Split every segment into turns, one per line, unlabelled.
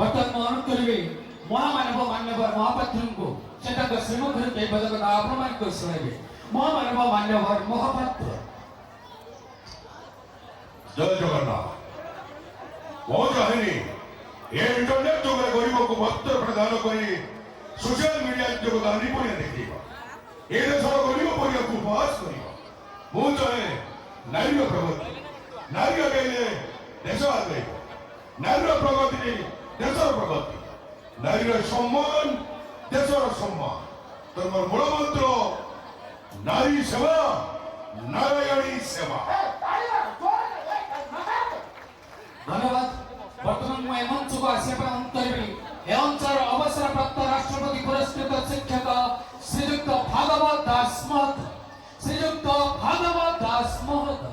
वर्तमान करिवे महामानव मान्यवर महापात्रଙ୍କୁ ସେ ତାଙ୍କ ଶ୍ରୀମୁଖରେ ଦେଇ ପଦକଥା ଆପଣମାନେ କରି ଶୁଣାଇବେ। महामानव मान्यवर महापाତ୍ର।
ଜୟ ଜଗନ୍ନାଥ। ମୁଁ ଚାହେଁନି ଏ ଇଣ୍ଟରନେଟ ଯୁଗରେ ଗରିବକୁ ବସ୍ତ୍ର ପ୍ରଦାନ କରି ସୋସିଆଲ ମିଡିଆ ଯୋଗ ଦାନି ପଡ଼ିଆ ଦେଖେଇବା ଏ ଦେଶର ଗରିବ ପରିବାକୁ ଉପହାସ କରିବା। ମୁଁ ଚାହେଁ ନାରୀର ପ୍ରଗତି। ନାରୀ ଆଗେଇଲେ ଦେଶ ଆଗେଇବ। ନାରୀର ପ୍ରଗତି ଦେଶର ପ୍ରଗତି। ନାରୀର ସମ୍ମାନ ଦେଶର ସମ୍ମାନ। ତମର ମୂଳ ମନ୍ତ୍ର ନାରୀ ସେବା ନାରାୟଣୀ ସେବା।
धन्यवाद। वर्तमान मैं मंच को आसिया पर अंतरिवी ए अंचल अवसर प्राप्त राष्ट्रपति पुरस्कृत शिक्षक श्रीयुक्त भागवत दास महोदय। श्रीयुक्त भागवत दास महोदय।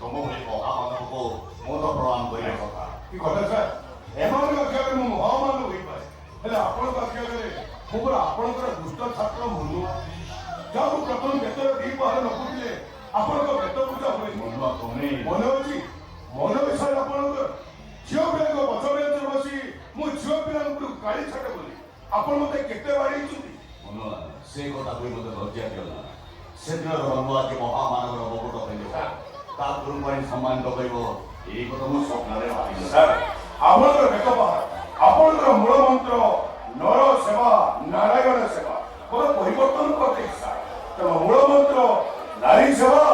तुम को मोद प्रणाम कर
କଥା ସାର୍ ଏମାନଙ୍କ ଆଖିଆଗରେ ମୁଁ ମହାମାନ ହୋଇପାରେ ହେଲେ ଆପଣଙ୍କ ଆଖିଆଗରେ ମୁଁ ପୁରା ଆପଣଙ୍କର ଦୁଷ୍ଟ ଛାତ୍ର ମନୁ ଯାହାକୁ ପ୍ରଥମ ବେତର ଦି ପହାର ନ ପୁଥିଲେ ଆପଣଙ୍କ ବେତ ପୂଜା ହୁଏନି ମନେ ଅଛି ମନେ ଅଛି ସାର୍ ଆପଣଙ୍କର ଝିଅ ପିଲାଙ୍କ ପଛ ବେଞ୍ଚରେ ବସି ମୁଁ ଝିଅ ପିଲାଙ୍କୁ ଗାଳି ଛାଟେ ବୋଲି ଆପଣ ମତେ କେତେ ବାଡ଼େଇଛନ୍ତି
से कथा कोई मत लज्जा दिला सेदिन रंग आज महामानवर मुकुट पाइले ता गुरु ପାଇଁ ସମ୍ମାନିତ କରିବ এই କଥା ମୁଁ ସ୍ୱପ୍ନରେ ଭାବିଲି
ସାର୍ ଆପଣଙ୍କର ବେତ ପହାର ଆପଣଙ୍କର ମୂଳ ମନ୍ତ୍ର ନର ସେବା ନାରାୟଣ ସେବା ମୋର ପରିବର୍ତ୍ତନ କରିଦେଇଛି ସାର୍ ତେଣୁ ମୂଳ ମନ୍ତ୍ର ନାରୀ ସେବା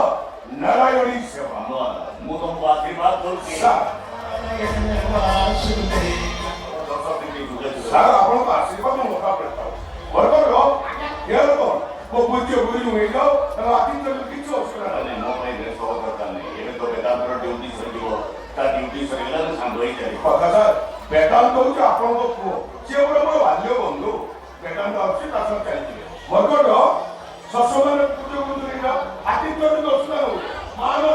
ନାରାୟଣୀ ସେବା
ମୁଁ ତମକୁ ଆଶୀର୍ବାଦ କରୁଛି
ସାର୍ ସାର୍ ଆପଣଙ୍କ ଆଶୀର୍ବାଦ ମୋ ମୁକାବିଲା ଥାଉ ବର୍ତ୍ତମାନ କେୟାର କର ମୋ ପୂଜ୍ୟ ଗୁରୁ ହେଇଯାଉ ତେଣୁ ଆଦିତ୍ୟ କିଛି ଅସୁବିଧା ନାହିଁ
ମୋ ପାଇଁ ବେଶ ଦରକାର ନାହିଁ ଏବେ ତ ବେଦାନ୍ତର ଡ୍ୟୁଟି ସରିଯିବ ତା ଡ୍ୟୁଟି ସରିଗଲା ତ ସାଙ୍ଗ ହେଇ ଚାଲିବ
କଥା ସାର୍ ବେଦାନ୍ତ ହଉଛି ଆପଣଙ୍କ ପୁଅ ସିଏ ଗୋଟେ ମୋର ବାଲ୍ୟ ବନ୍ଧୁ ବେଦାନ୍ତ ଆସୁଛି ତା ସହ ଚାଲିଯିବେ ବର୍ତ୍ତମାନ ଶଶମାନେ ପୂଜ୍ୟ ଗୁରୁ ହେଇଯାଉ ଆଦିତ୍ୟ ଅସୁବିଧା ହଉ ମାନବ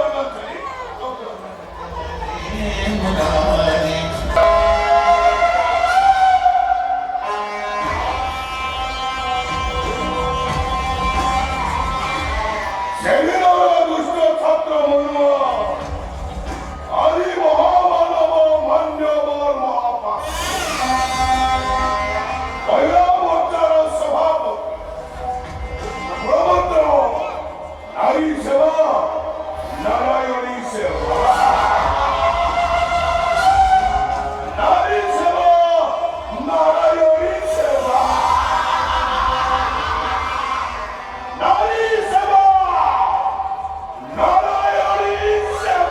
দুষ্ট ছাত্র মনুয়া আদি মহামানব মান্যবর মহাপাপ মহিলা মোর্চার সভাপতি প্রমন্ত্র নারী সেবা নারায়ণী সেবা নারী সেবা নারায়ণী সেবা নারী সেবা নারায়ণী সেবা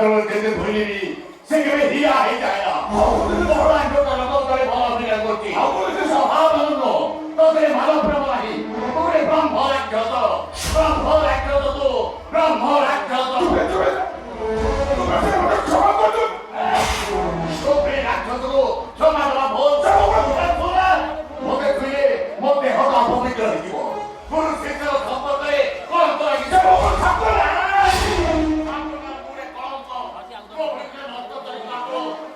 ଦଳ ଯେତେ ଭୁଲିବି ସେ କେବେ ହିଆ ହେଇଯାଏ ନା ବହଳା ଯୋଉଟା ଲୋକ ତଳେ ଭଲ ଅଭିନୟ କରୁଛି ଆଉ କୌଣସି ସ୍ୱଭାବ ନୁହଁ ତୋତେ ଭଲ ପ୍ରେମ ନାହିଁ ତୁ ଗୋଟେ ବ୍ରହ୍ମ ରାକ୍ଷସ ତୁ ବ୍ରହ୍ମ ରାକ୍ଷସ ତୋ ରାକ୍ଷସକୁ କ୍ଷମା ଦେବା ବହୁତ ମୋତେ ଛୁଇଁଲେ ମୋ ଦେହଟା ଅପବିତ୍ର ହେଇଯିବ ଗୁରୁ ଶିଷ୍ୟର ସମ୍ପର୍କରେ କଳଙ୍କ ଲାଗିଯିବ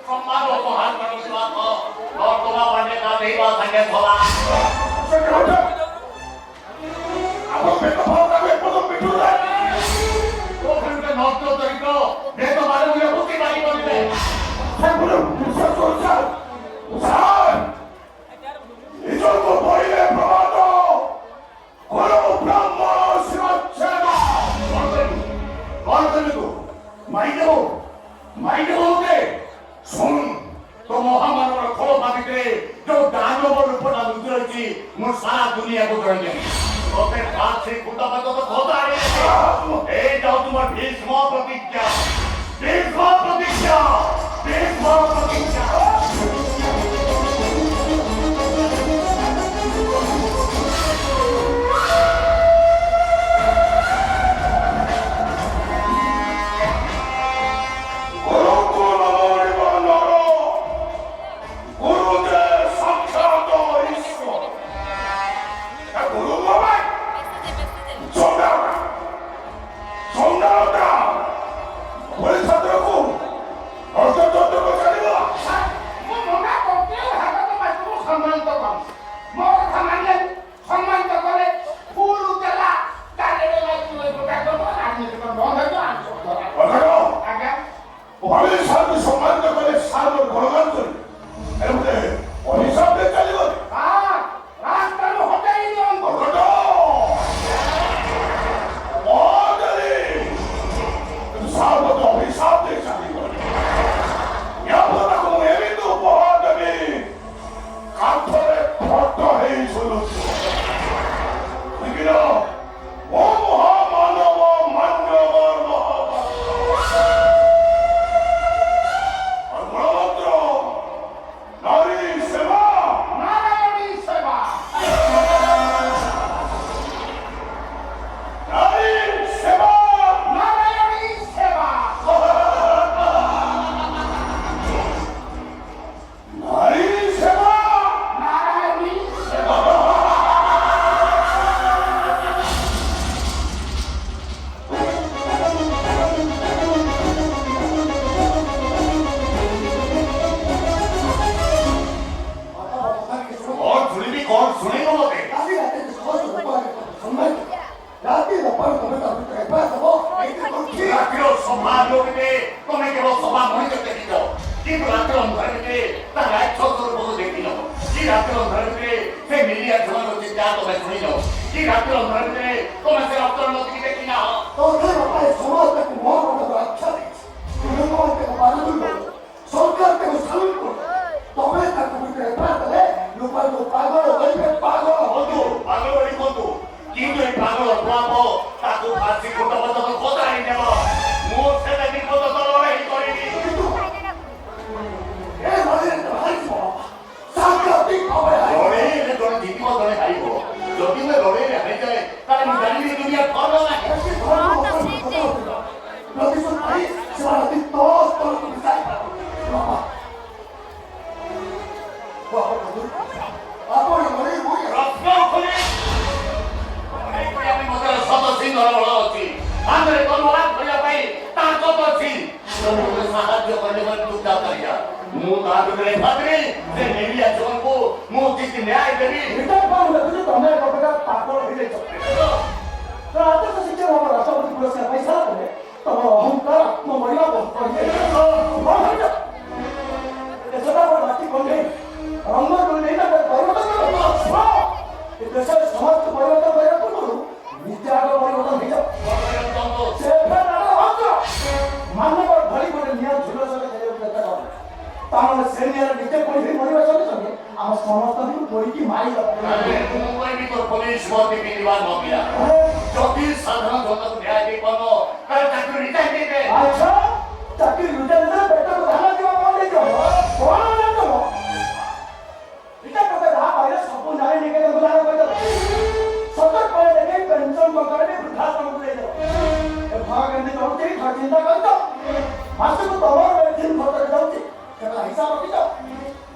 ସମ୍ମାନ ଉପହାର କରୁଥିବା ବର୍ତ୍ତମାନ ମାନେ ଗାଧେଇବା ସାଙ୍ଗେ ଧରା ନଷ୍ଟ ଚରିତ୍ର ଭେଦ ମାନଙ୍କୁ ବୁଝି ପାରିବନି ନିଜକୁ କହିଲେ ପ୍ରମାଦ କର ବ୍ରାହ୍ମଣ ଶିରଚ୍ଛେଦ କଣ କରିବୁ ମାଇଦେବୁ ଗୋଟେ ଶୁଣ ତ ମହାମାନବର ଖୋଳ ଭାବିରେ ଯୋଉ ଦାନବ ରୂପଟା ଲୁଚି ରହିଛି ମୁଁ ସାରା ଦୁନିଆକୁ ଜଣେଇଦେବି ତୋତେ ପାଖି କୁଟା ତ ଖୋଦା এই যাও তোমার ভীষ্ম প্রতিজ্ঞা
ଦିନ ଖର୍ଚ୍ଚ ଯାଉଛି ସେ କଥା ହିସାବ ରଖିଛ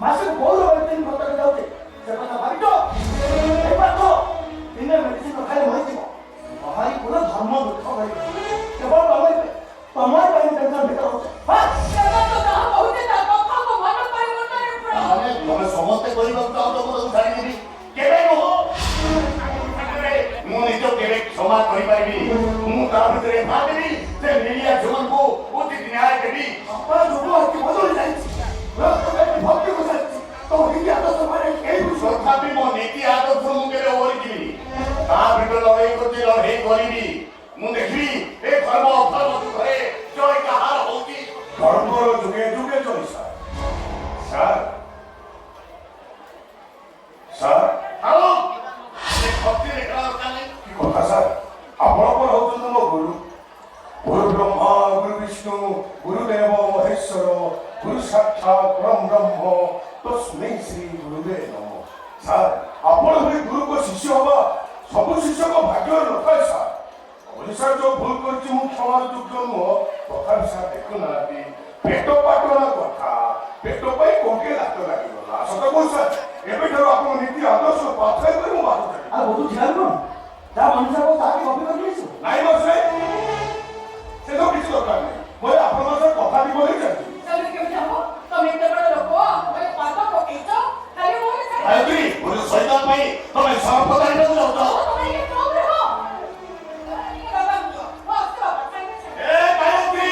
ମାସକୁ ବହୁତ ଦିନ ଖର୍ଚ୍ଚ ଯାଉଛି ସେ କଥା ଭାବିଛ ଏଇପାଠ ଦିନେ ମେଡିସିନ ଖାଇଲେ ମରିଯିବ ମହାରି ପୁରା ଧର୍ମ ଦୁଃଖ କରିବ କେବଳ ତମର ପାଇଁ ଟେନସନ ଭିତରେ ହଉଛି
ତମେ ସମସ୍ତେ କରିବାକୁ ଚାହୁଁଛ ମୁଁ ତାକୁ ଛାଡ଼ିଦେବି କେବେ ନୁହଁ ମୁଁ ନିଜ କେବେ କ୍ଷମା କରିପାରିବି ମୁଁ ତା ଭିତରେ ଭାବିବି ସେ ମିଳିଆ ଝିଅମାନଙ୍କୁ ଉଚିତ ନ୍ୟାୟ ଦେବି
ଆପଣ ଯୁଗ ଅତି ବଦଳି ଯାଇଛି ଭକ୍ତି ବସାଇଛି ତମ ନୀତି ଆଦର୍ଶ ମାନେ କେହି
ତଥାପି ମୋ ନୀତି ଆଦର୍ଶ ମୁଁ କେବେ ଓହରିଯିବିନି ତା ଭିତରେ ଲଢ଼େଇ କରୁଛି ଲଢ଼େଇ କରିବି ମୁଁ ଦେଖିବି ଏ ଧର୍ମ ଅଧର୍ମ ଯୁଗରେ ଜୟ କାହାର ହଉଛି
ଧର୍ମର ଯୁଗେ ଯୁଗେ ଜୟ ସାର୍ ସାର୍
ଆଉ ସେ ଭକ୍ତି ଦେଖା ଦରକାର ନାହିଁ
କି କଥା ସାର୍ ଆପଣ କ'ଣ ହଉଛନ୍ତି ମୋ ଗୁରୁ ଗୁରୁ ବ୍ରହ୍ମା ଗୁରୁ ବିଷ୍ଣୁ ଗୁରୁଦେବ ମହେଶ୍ୱର ଗୁରୁ ସାକ୍ଷାତ ପରମ ବ୍ରହ୍ମ ତସ୍ମୈ ଶ୍ରୀ ଗୁରୁବେ ନମଃ ସାର୍ ଆପଣ ଭଳି ଗୁରୁଙ୍କ ଶିଷ୍ୟ ହବା ସବୁ ଶିଷ୍ୟଙ୍କ ଭାଗ୍ୟରେ ନଥାଏ ସାର୍ ଓଡ଼ିଶାରେ ଯୋଉ ଭୁଲ କରିଛି ମୁଁ କ୍ଷମାର ଯୋଗ୍ୟ ନୁହଁ ତଥାପି ସାର୍ ଦେଖୁନାହାନ୍ତି ପେଟ ପାଟଣା କଥା ପେଟ ପାଇଁ କୋଟିଏ ଲାତ ଲାଗିଗଲା ସତ କହୁଛି ସାର୍ ଏବେଠାରୁ ଆପଣଙ୍କ ନୀତି ଆଦର୍ଶ ପାଥରେ କରି ମୁଁ ବାଧୁଛି
ଆଉ ବହୁତ ଝିଅ କଣ ଯାହା ମଣିଷ ତାହାକେ କପି କରି ଦେଇଛୁ
ନାଇଁ ବସେ ସେ ସବୁ କିଛି ଦରକାର ନାହିଁ ମୁଁ ଆପଣଙ୍କ ସହ କଥା ବି ବୋଲି ଚାହୁଁଛି
ଆୟୁର୍ବେଦ ଗୋଟେ ଶୈତାନ ପାଇଁ ତମେ ସର୍ବଦାରୀ ଯାଉଛ ଏ ଗାୟତ୍ରୀ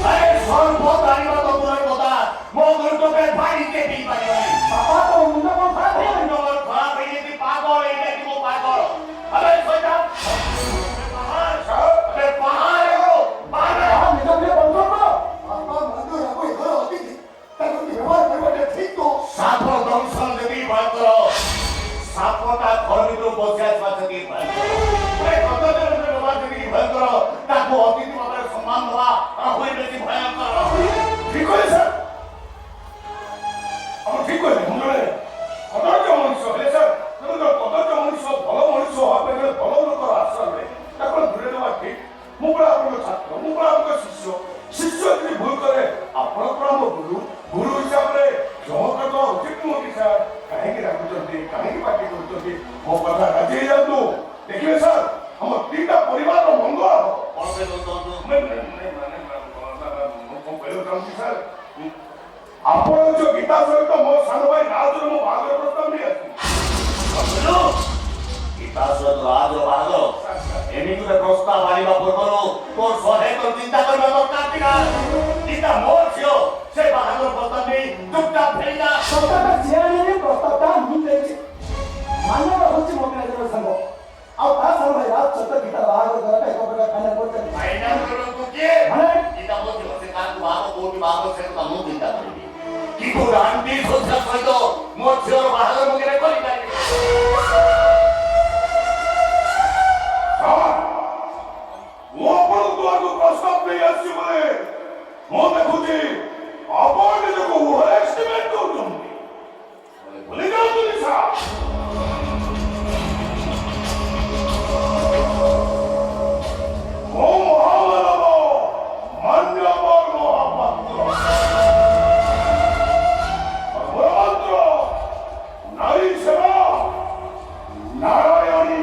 ଆରେ ସର୍ବଦାରୀ ତ ଦୂରର କଥା ମୋ ଦୁର୍ଗରେ ପାଣି କେ ପିଇ ପାରିବନି
ବାପା ତ ମୁଣ୍ଡ କଣ ଖରାପ ହେଇଗଲାଣି
ଖରାପ ହେଇଯାଇଛି ପାଗଳ ହେଇଯାଇଛି ମୋ ପାଗଳ ଆରେ ଶୈତାନ
ନିଜ ପିଲା ବନ୍ଧ କର ବାପା ବନ୍ଧୁ ରାକୁ ଏ ଘର ଅତିଥି ତାକୁ ବ୍ୟବହାର କରିବାଟା ଠିକ ତ
ସାପ ଦଂଶନ ଯଦି ଭୟଙ୍କର ସାପଟା ଘର ଭିତରୁ ବସି ଆସିବା ଯଦି ଭୟଙ୍କର ବ୍ୟବହାର ଯଦି ଭୟଙ୍କର ତାକୁ ଅତିଥି ଭାବରେ ସମ୍ମାନ ଦେବା ଆହୁରି ବେଶୀ ଭୟଙ୍କର
ଠିକ କହିଲେ ସାର୍ ଆପଣ ଠିକ କହିଲେ ମୁଁ ଜଣେ କଦର୍ଯ୍ୟ ମଣିଷ ହେଲେ ସାର୍ କଦର୍ଯ୍ୟ ମଣିଷ ଭଲ ମଣିଷ ହବା ପାଇଁ ଜଣେ ଭଲ ଲୋକର ଆଶ୍ରୟ ମିଳେ ତାକୁ ଦୂରେ ଦେବା ଠିକ ମୁଁ ପୁରା ଆପଣଙ୍କ ଛାତ୍ର ମୁଁ ପୁରା ଆପଣଙ୍କ ଶିଷ୍ୟ ଶିଷ୍ୟ ଯଦି ଭୁଲ କରେ ଆପଣ ପୁରା ମୋ ଗୁରୁ ଗୁରୁ ହିସାବରେ ଜମକ ତ ଉଚିତ ନୁହଁ କି ସାର୍ କାହିଁକି ରାଗୁଛନ୍ତି କାହିଁକି ପାଟି କରୁଛନ୍ତି ମୋ କଥା ରାଜି ହେଇଯାନ୍ତୁ ଦେଖିବେ ସାର୍ ଆମ ଦିଟା ପରିବାରର ମଙ୍ଗଳ ହବ
କଣ କହିବାକୁ ଚାହୁଁଛୁ
ମୁଁ କଣ କହିବାକୁ ଚାହୁଁଛି ସାର୍ ଆପଣ ଯୋଉ ଗୀତା ସହିତ ମୋ ସାନ ଭାଇ ରାଜର ମୋ ବାହାଘର ପ୍ରସ୍ତାବ ନେଇ ଆସିଛି
ଗୀତା ସହିତ ରାଜର ବାହାଘର ଏମିତି ଗୋଟେ ପ୍ରସ୍ତାବ ଆଣିବା ପୂର୍ବରୁ ତୋର ଶହେ ଚିନ୍ତା କରିବା ଦରକାର ଥିଲା ଗୀତା ମୋ ଝିଅ ସେ ବାହାଘର ପ୍ରସ୍ତାବ ନେଇ ଚୁପଚାପ ଫେରିଲା
ପ୍ରସ୍ତାବଟା ଜିଆଣିରେ ପ୍ରସ୍ତାବଟା ମୁଁ ଦେଇଛି ମାନବ ହଉଛି ମୋ ପିଲାଙ୍କର ସାଙ୍ଗ ଆଉ ତା ସାଙ୍ଗ ଭାଇ ରାଜ ସତ ଗୀତା ବାହାଘର ଦ୍ୱାରା ଏକ ପ୍ରକାର ଫାଇନାଲ କରୁଛନ୍ତି
ଫାଇନାଲ ତୁ କିଏ
ମାନେ
ଗୀତା ମୋ ଝିଅ ସେ କାହାକୁ ବାହାଘର କୋଉଠି ବାହାଘର ସେ କଥା ମୁଁ ଚିନ୍ତା କରିବି କିନ୍ତୁ ରାଣ୍ଡି ସୋଝା ସହିତ ମୋ ଝିଅର ବାହାଘର ମୁଁ କେବେ କରିପାରିବି
ମୁଁ ଆପଣଙ୍କ ଦୁଆରକୁ ପ୍ରସ୍ତାବ ନେଇ ଆସିଛି ବୋଲେ ମୁଁ ଦେଖୁଛି ଆପଣ ନିଜକୁ ଓଭର ଏଷ୍ଟିମେଟ୍ କରୁଛନ୍ତି ଭୁଲି ଯାଉଛନ୍ତି ସାର୍ ମୁଁ ମହାମାନବ ମାନ୍ୟବର ମହାପାତ୍ର ମନ୍ତ୍ର ନାରୀ ସେବା ନାରାୟଣୀ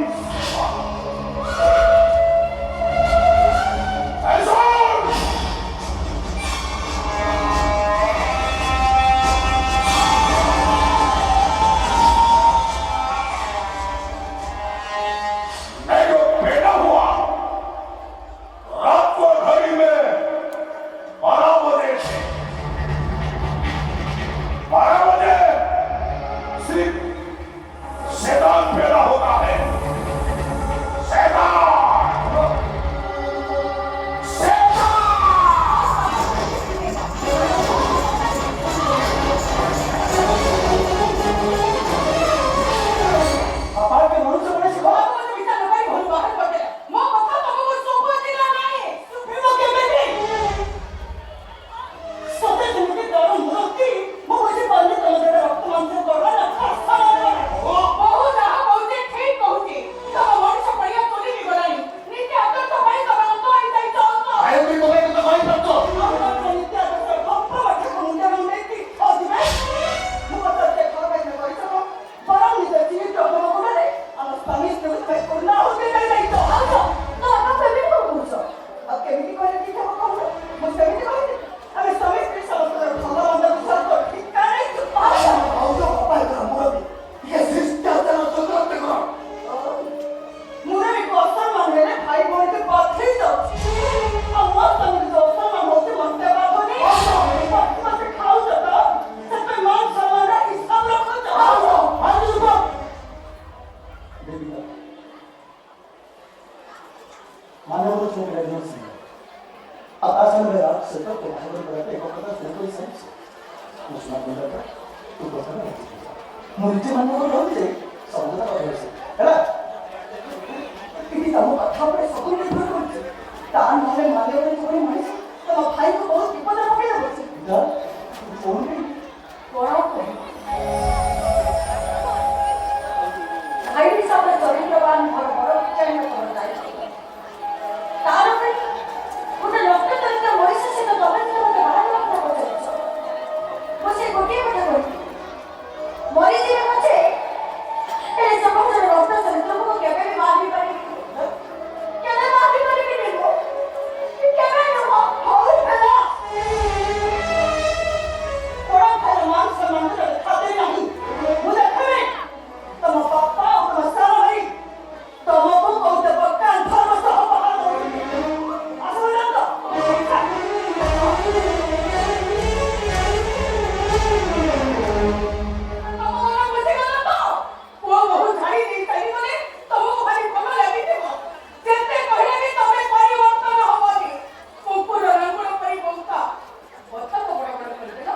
ମରିଚ ମାନଙ୍କୁ ରହୁଛେ ସବୁ କଥା କହିଛି ହେଲା ଏଠି ତମ କଥା ଉପରେ ସବୁ ନିର୍ଭର କରୁଛି ତା ନହେଲେ ମାଲିକ ଯୋଉଠି ମଣିଷ ତମ ଭାଇକୁ ବହୁତ ବିପଦରେ ପକେଇ ଦେବ କଣ
ଭାଇ ହିସାବରେ ଚରିତ୍ରବାନ ମୋର ବଡ଼ ବିଚାରଣ କରାଯାଏ ତାର ପାଇଁ ଗୋଟେ ଲକ୍ଷ୍ୟ ଚରିତ୍ର ମଣିଷ ସହିତ ତମେ ଯେତେ ମୋତେ ବାହାରିବା କଥା ପଚାରୁଛ ମୁଁ ସେ ଗୋଟିଏ କଥା କହିବି ମରିଯିବେ ପଛେ ହେଲେ ସମାଜର ରକ୍ତ ଚରିତ୍ରକୁ ମୁଁ କେବେ ବି ମାରି ପାରିବିନି କେବେ ମାରି ପାରିବିନି ମୁଁ କେବେ ନୁହଁ ହଉ ହେଲା
ବଡ଼ ଭାଇର ମାନ ସମ୍ମାନର ଖାତିର ନାହିଁ ମୁଁ ଦେଖିବି ତମ ବାପା ଆଉ ତମ ସାନ ଭାଇ ତମକୁ କହୁତେ ପକ୍କା ଧର୍ମ ସହ ବାହାର କରୁଛନ୍ତି ଆସିବ ତ
ପୁଅ ବହୁ ଧାଡ଼ି ଦେଇ ଚାଲିଗଲେ ତମକୁ ଭାରି ଭଲ ଲାଗିଥିବ ଯେତେ କହିଲେ ବି ତମେ ପରିବର୍ତ୍ତନ ହବନି କୁକୁର ରଙ୍ଗୁଣ ପରି ବଙ୍କା କଥା ତ ବଡ଼ ବଡ଼ କରିଦେଲ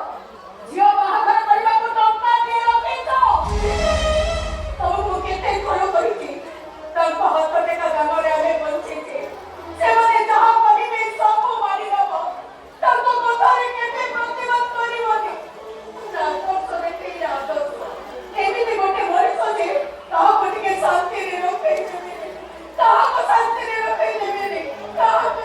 ଝିଅ ବାହାଘର କରିବାକୁ ଟଙ୍କା দিয়ে ରଖିଛ ତମକୁ କେତେ ଘର କରିଛି ତାଙ୍କ ହାତ ଟେକା ଦାମରେ ଆମେ ବଞ୍ଚିଛେ ସେମାନେ ଯାହା କହିବେ ସବୁ ମାନିନେବ ତାଙ୍କ କଥାରେ କେବେ ପ୍ରତିବାଦ କରିବନି ଆଦର୍ଶ ଦେଖେଇ ଆଦର୍ଶ ଏମିତି ଗୋଟେ ମଣିଷ ଯେ କାହାକୁ ଟିକେ ଶାନ୍ତିରେ ରଖେଇ ଦେବେନି କାହାକୁ ଶାନ୍ତିରେ ରଖେଇ ଦେବେନି କାହାକୁ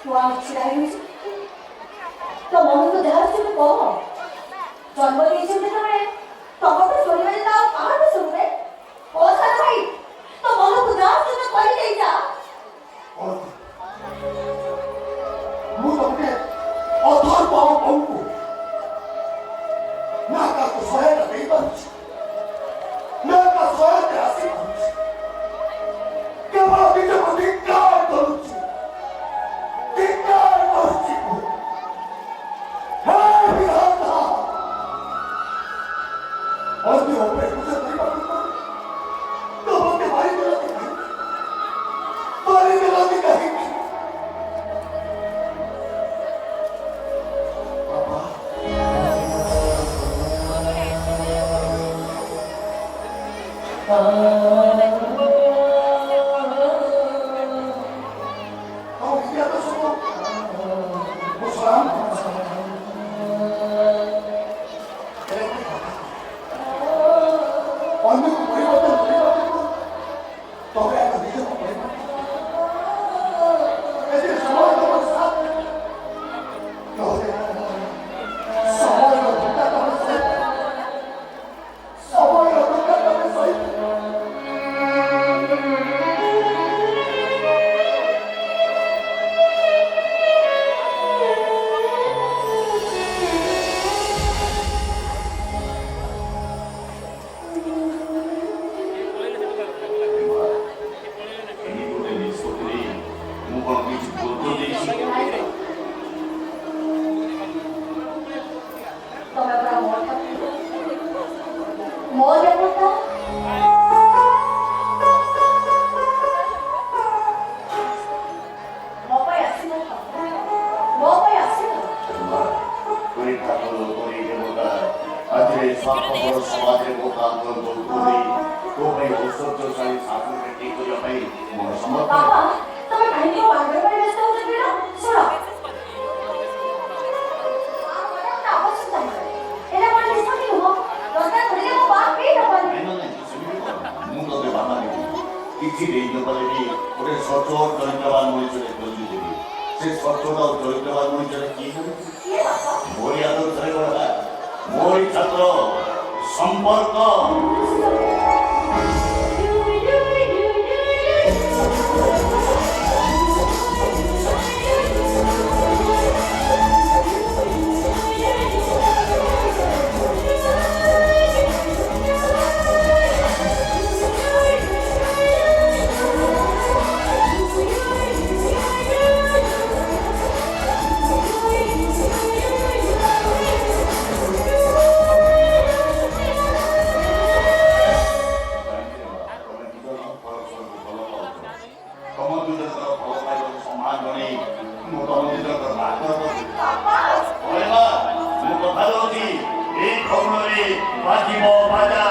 ତୁ ଆଉ ଛିଡ଼ା ହେଇଛୁ ତୋ ମନକୁ ଯାହା ଆସିବ କହ ଜନ୍ମ ଦେଇଛୁ ଯେତେବେଳେ ତମଠୁ ଶୁଣିବେ ଯେତେ ଆଉ କାହାଠୁ ଶୁଣିବେ ଓ ସାନ ଭାଇ ତୋ ମନକୁ ଯାହା ଆସିବ କହି ଦେଇଯା
ମୁଁ ତମକେ ଅଧର୍ମ ଆଉ କହୁକୁ ନା କାହାକୁ ସହାୟତା ଦେଇପାରୁଛି ନା କାହା ସହାୟତା ଆସିପାରୁଛି କେବଳ ନିଜକୁ ଧିକ୍କାର କରୁଛି ଧିକ୍କାର କରୁଛି ହେ ବିଧାତା ଅନ୍ୟ ଉପରେ ପୂଜା କରିବାକୁ ତ ମୋତେ ମାରିଦେଲନି କାହିଁକି ବାପା ଆଉ ଇତିହାସ ସବୁ ମୁସଲମାନ ଅନ୍ୟକୁ ପରିବର୍ତ୍ତନ କରିବାକୁ ତମେ ଆଗ ନିଜକୁ ପରିବର୍ତ୍ତନ ଏଥିରେ ସମୟ ତମର ସାଥ ନହେଲେ ସମୟର ଧୋକା ତମେ ସହିତ ସମୟର ଧୋକା ତମେ ସହିତ
ତମେ ପୁରା ମୋ ଦେବତା ମୋ ପାଇଁ ଆସିବ ମୋ ପାଇଁ ଆସିବ
ସମାଜରେ ବହୁତ ଆନ୍ଦୋଳନ କରୁଛନ୍ତି ତୋ ପାଇଁ ଔଷଧଶାଳୀ ଶାସନରେ ଠିକ କରିବା ପାଇଁ ମୋର ସମର୍ଥନ
ବାବା ତମେ କାହିଁକି ମୋ ବାହାଘର ପାଇଁ ବ୍ୟସ୍ତ ହଉଛ କିଣା ଶୁଣ ଆବଶ୍ୟକ ନାହିଁ ଏଇଟା କ'ଣ ନିଷ୍ପତ୍ତି ନୁହଁ ଦରକାର ପଡ଼ିଲେ ମୋ ବାପ ବି ନେବନି
ମୁଁ ତୋତେ ବାଧା ଦେବି କିଛି ଦେଇନପାରେ ବି ଗୋଟେ ସଚ୍ଚୋଟ ଚରିତ୍ରବାନ ମଣିଷରେ ଖୋଜି ଦେବି ସେ ସଚ୍ଚୋଟ ଆଉ ଚରିତ୍ରବାନ ମଣିଷରେ କିଏ
କିଏ ବାପା
ମୋରି ଆଦର୍ଶରେ ଗଢ଼ା ମୋରି ଛାତ୍ର ସମ୍ପର୍କ ମୁଁ ତମ ଭିତର ବାହାର କରୁଛି
ବାପା
କହିବା ମୁଁ କଥା ଦଉଛି ଏଇ ଖବରରେ ବାଜିବ ବାଜା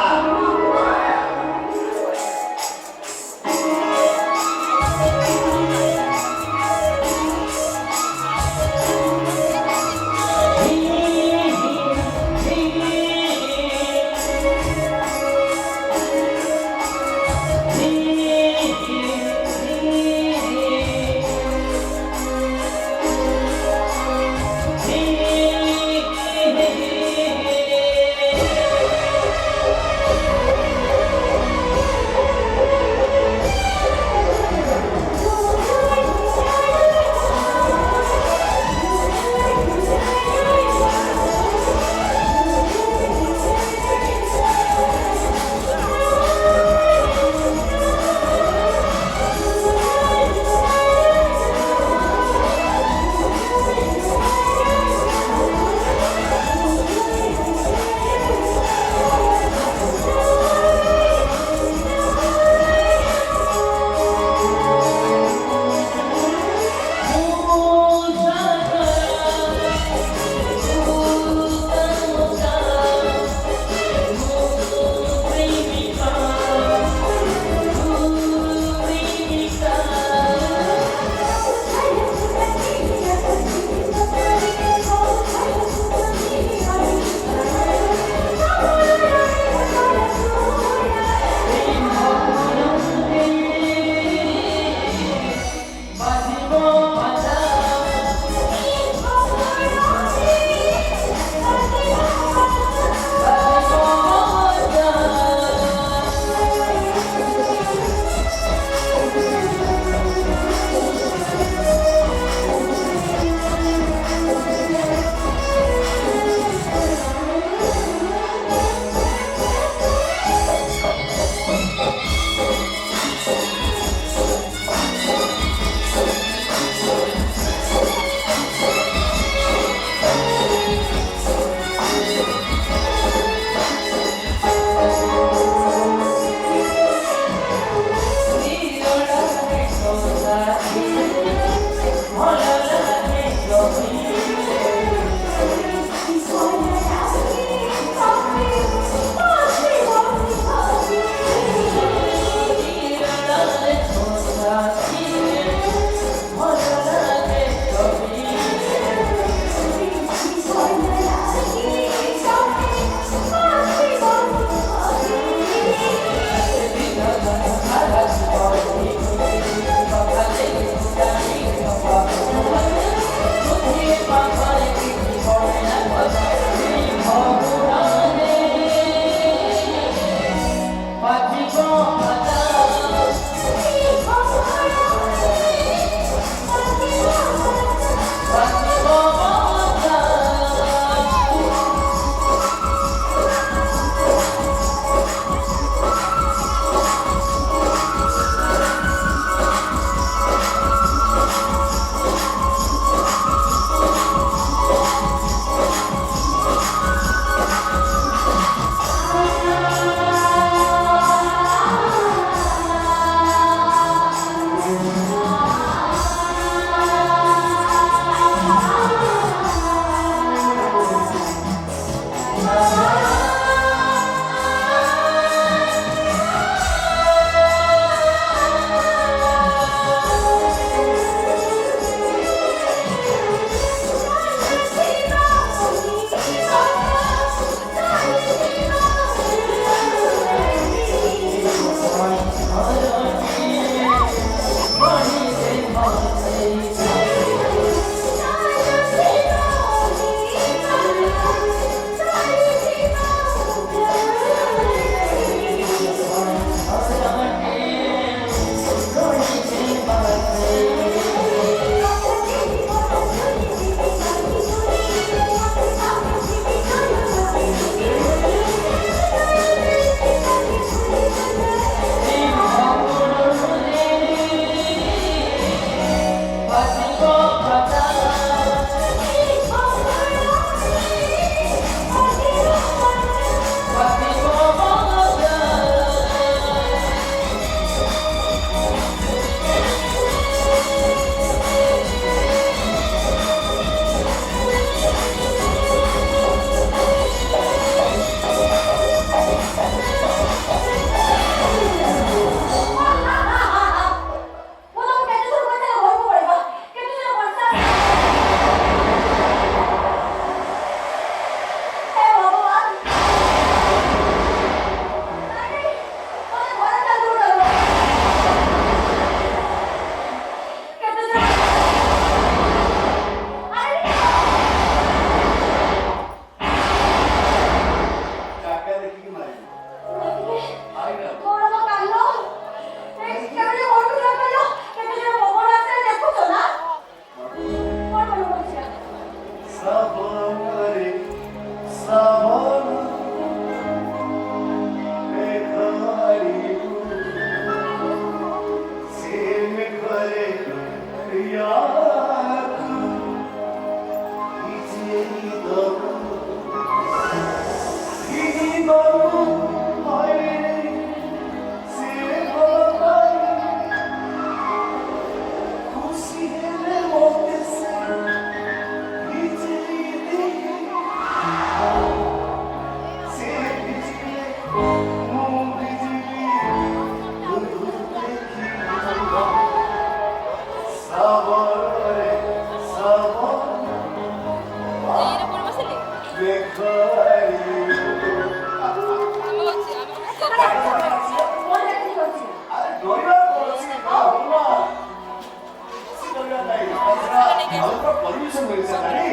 পারমিশন মিলছে জানি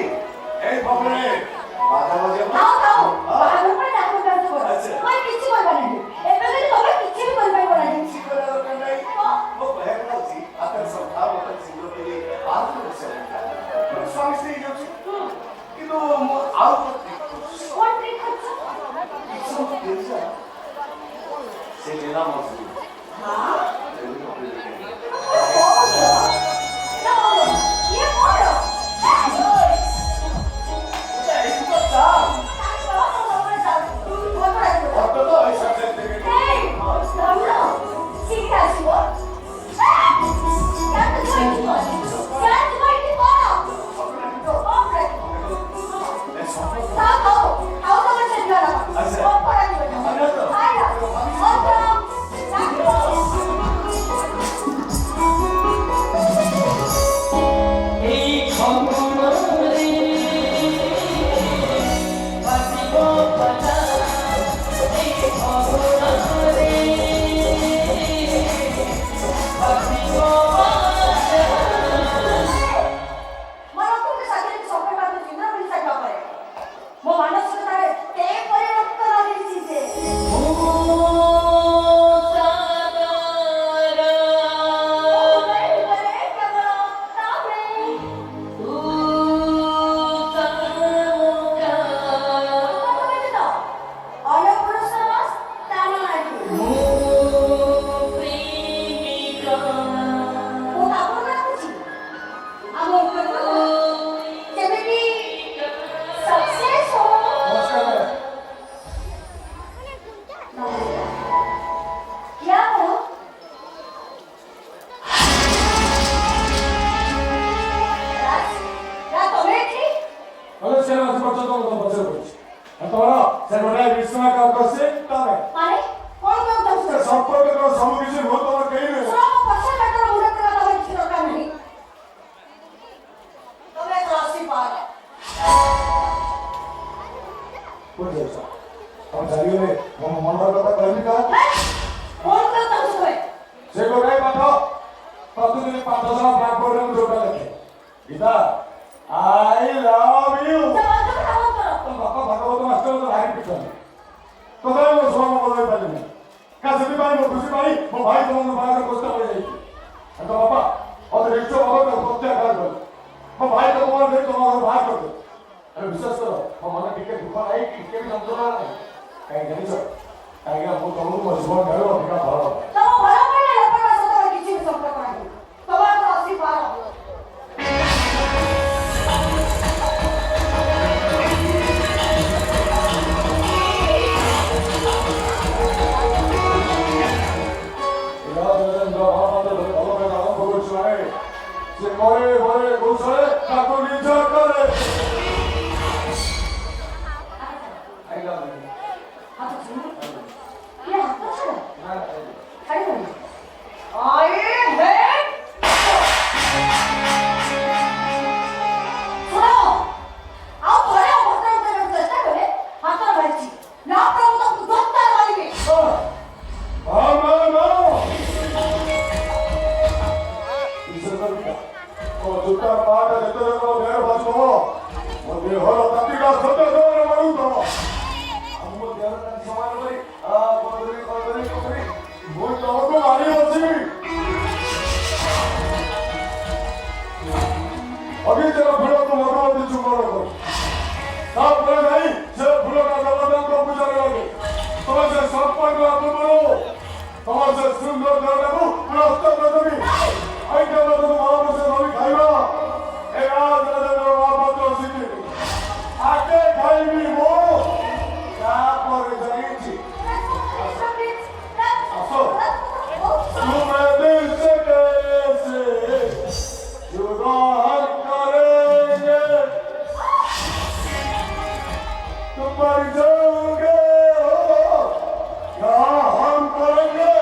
এই বাবরে বাধা বাজে
তাও তাও ভালো করে দেখো কাজ করো
আচ্ছা।
তোমার কিছু করবে না এবার যদি তোমার কিছু भी করবে না
किसी को लगा नहीं वो बहना जी अगर संभाव होता सिंगल के लिए बात कर सकता है स्वामी से जो कि तो आउट
কোন ট্রিক হচ্ছে
सब दिल से लेना मौजूद
হ্যাঁ না ये পড়ো
इसको चाह
আমি বাবা তোমার যাও তুমি ফোন রাখো
और तो ऐसा चलते हैं
এই ভালো ঠিক আছে গো কেন তুমি কি করো কেন তুমি কি করো ওকে তাও তাও তাও তোমার চেষ্টা করো
আচ্ছা।
ফোন করে দিও হাই না ওকে
এই খবরে বাজিব বাজা এই খবরে বাজিব বাজা
मनुष्य साथी सफर करते चिन्ह मिल सकता है वो मानस के तारे ते परिवर्तन आने चीजें सक्सेस हो क्या हो क्या तुम्हें थी
Olha se ela se botou no você hoje. Então, você não vai ver se não acaba com você, tá bem.
माने कौन कौन था
Você
उसका
só pode dar só um bicho muito para quem vê.
सुनो पछा letter मुझे तेरा तो एक चीज का नहीं तुम्हें राशि पार
Por isso. Então, já viu, né? Vamos mandar para cá, né?
कौन करता उसको
Você vai aí, patrão. Para tudo ele para toda a placa por um jogo aqui. Ida, I love you.
जवान तो काम करो
तो पापा भागवत मास्टर तो हारी पिटन. तो मैं वो सोमा बोल रहा था कैसे भी भाई वो खुशी भाई वो भाई तुम बाहर कोस्ता हो जाएगी. तो पापा और रिक्शा बाबा का कोस्ता कर दो. वो भाई को बोल दे तुम बाहर कर दो. अरे विश्वास करो वो माना टिकट दुकान आई टिकट भी समझो ना कहीं नहीं सर कहीं का वो तुम मजबूर करो और निकाल भरो.
तो वो भला पड़े लपड़ का सोता है किसी भी संपर्क कराएंगे तुम्हारा राशि पार
Se morre, morre, gozare, taco ninja करे. I love you.
हाथ सुनो ये हाथ तो चलो खड़े हो आए हैं सुनो आओ खड़े हो बता उधर चलता करे हाथ तो बैठी ना प्रभु तो दोस्ता वाली में
Tuta paga de todo lo que era pasó. Porque ahora táctica sota de la maruta. Amo de ahora tan saman hoy. Podri. Muy todo ari hochi. अभी तेरा फूलों को मरो दे चुका रखो. सब बोले नहीं से फूलों का समाधान को पूछा रहोगे. तुम्हारे सब पर को आप बोलो. तुम्हारे सुंदर दर्द को रास्ता बदली. आई क्या तो तुम आप से नवी खाएगा. एक आज ना आप तो सीखी. आके खाई भी वो. क्या पर जाएगी. असो. तुम्हें दिल से कैसे जुदा करेंगे. तुम मर जाओगे क्या हम करेंगे.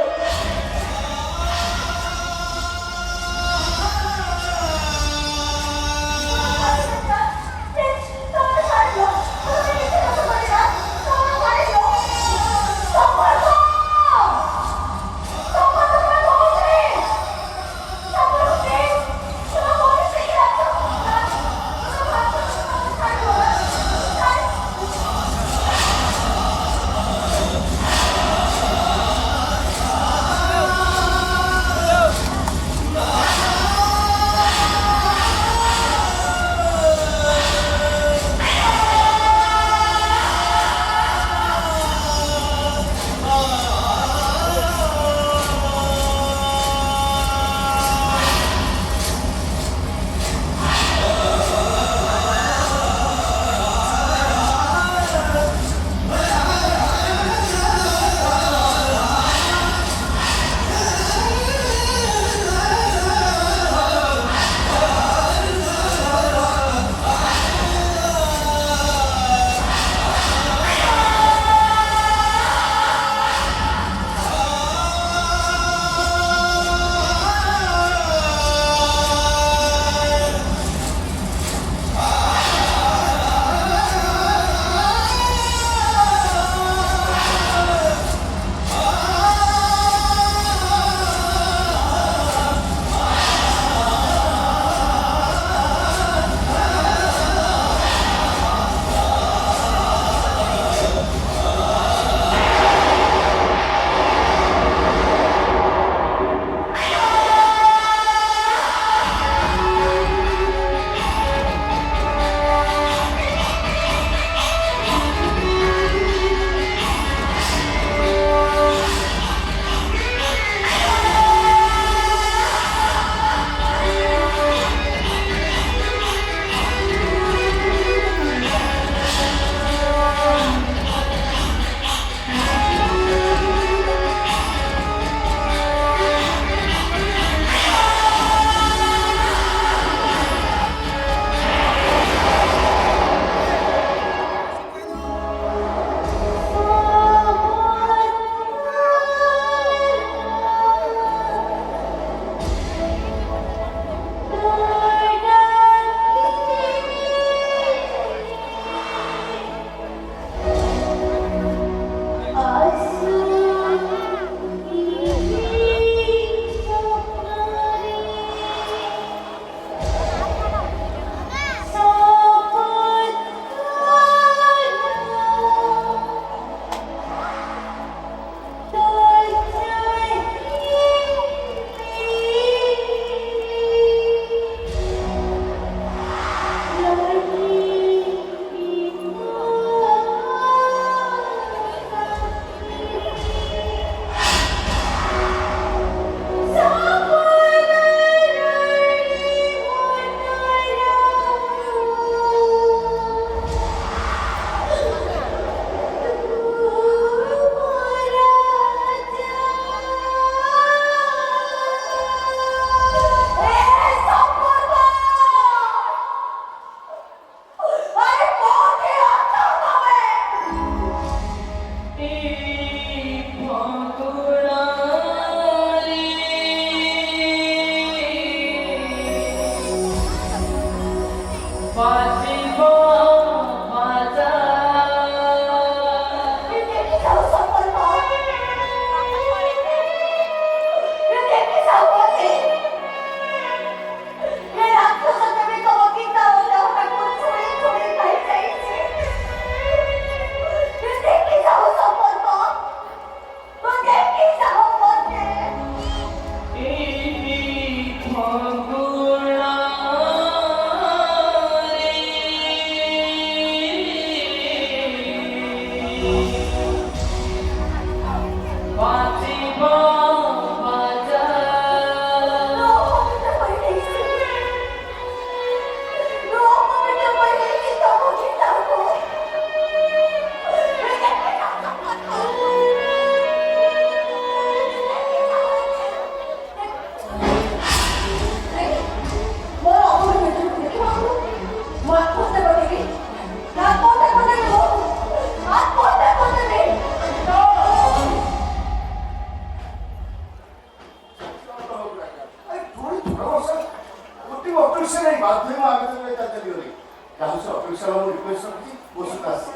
그리고 어플션의 마트에 마음에 들어 있다 요리. 야무서 어플션하고 리퀘스트 하지 무슨 났어?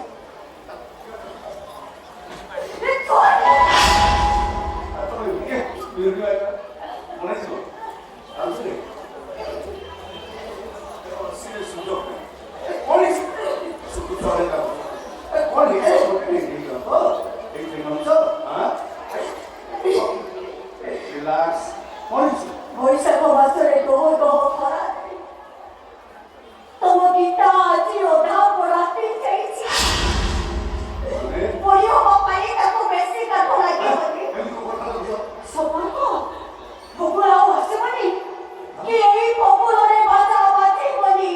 또 이게 여기가 보내줘. 안 소리. 시리즈 좀. 빨리 숙구 좋아한다고. 빨리 해. 이거. 이거 넘쳐. 아? 릴렉스. 빨리.
Moisa como sobre todo para como kita tiro da por la pinche por yo papá y ka ko besi ka ko lagi soporto popo la se mani que ei popo re bata bati mani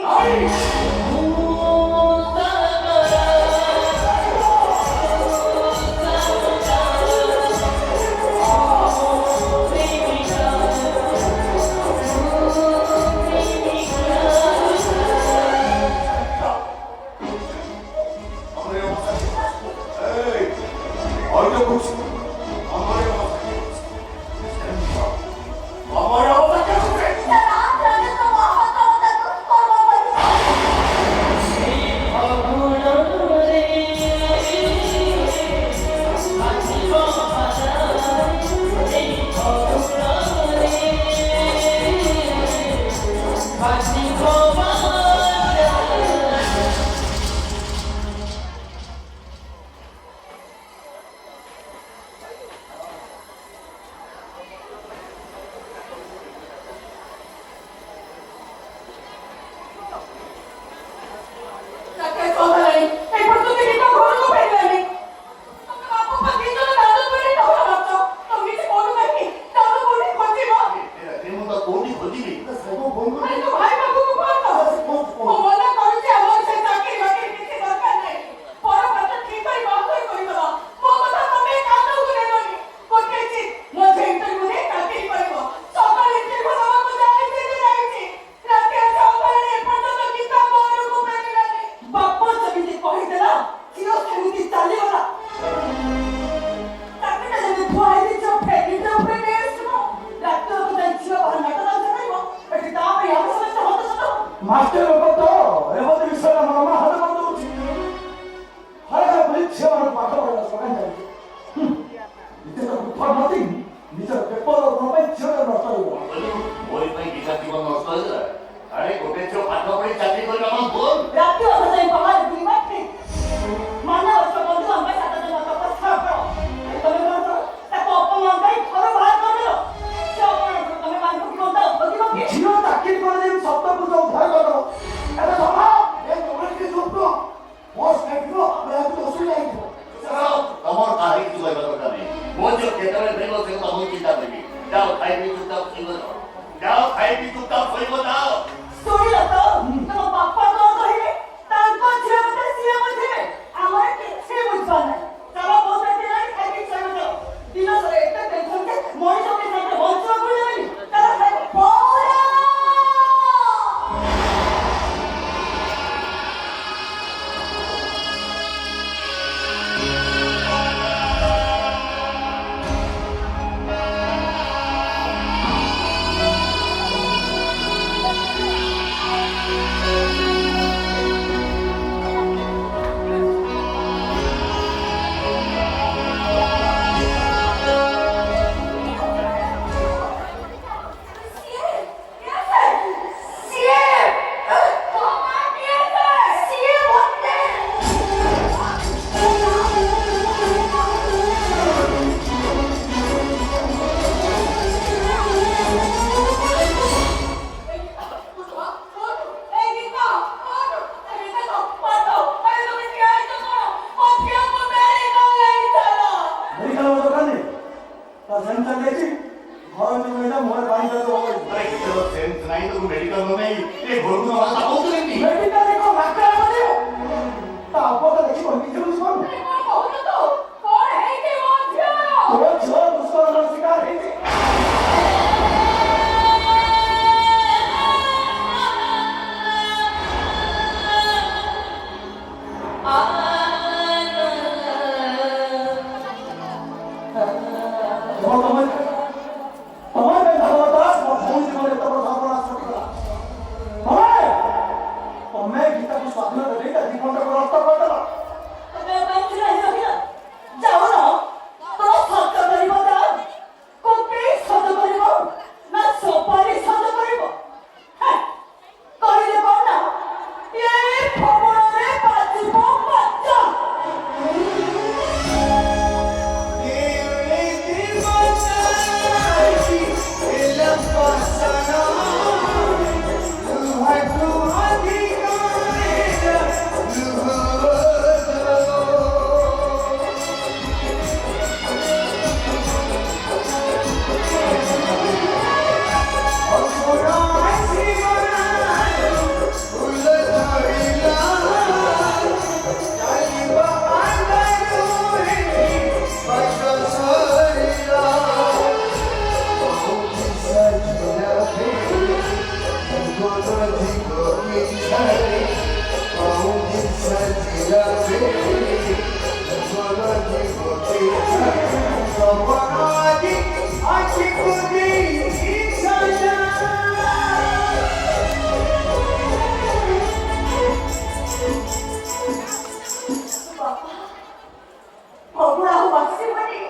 ଫଗୁଣାକୁ ବାସିବନି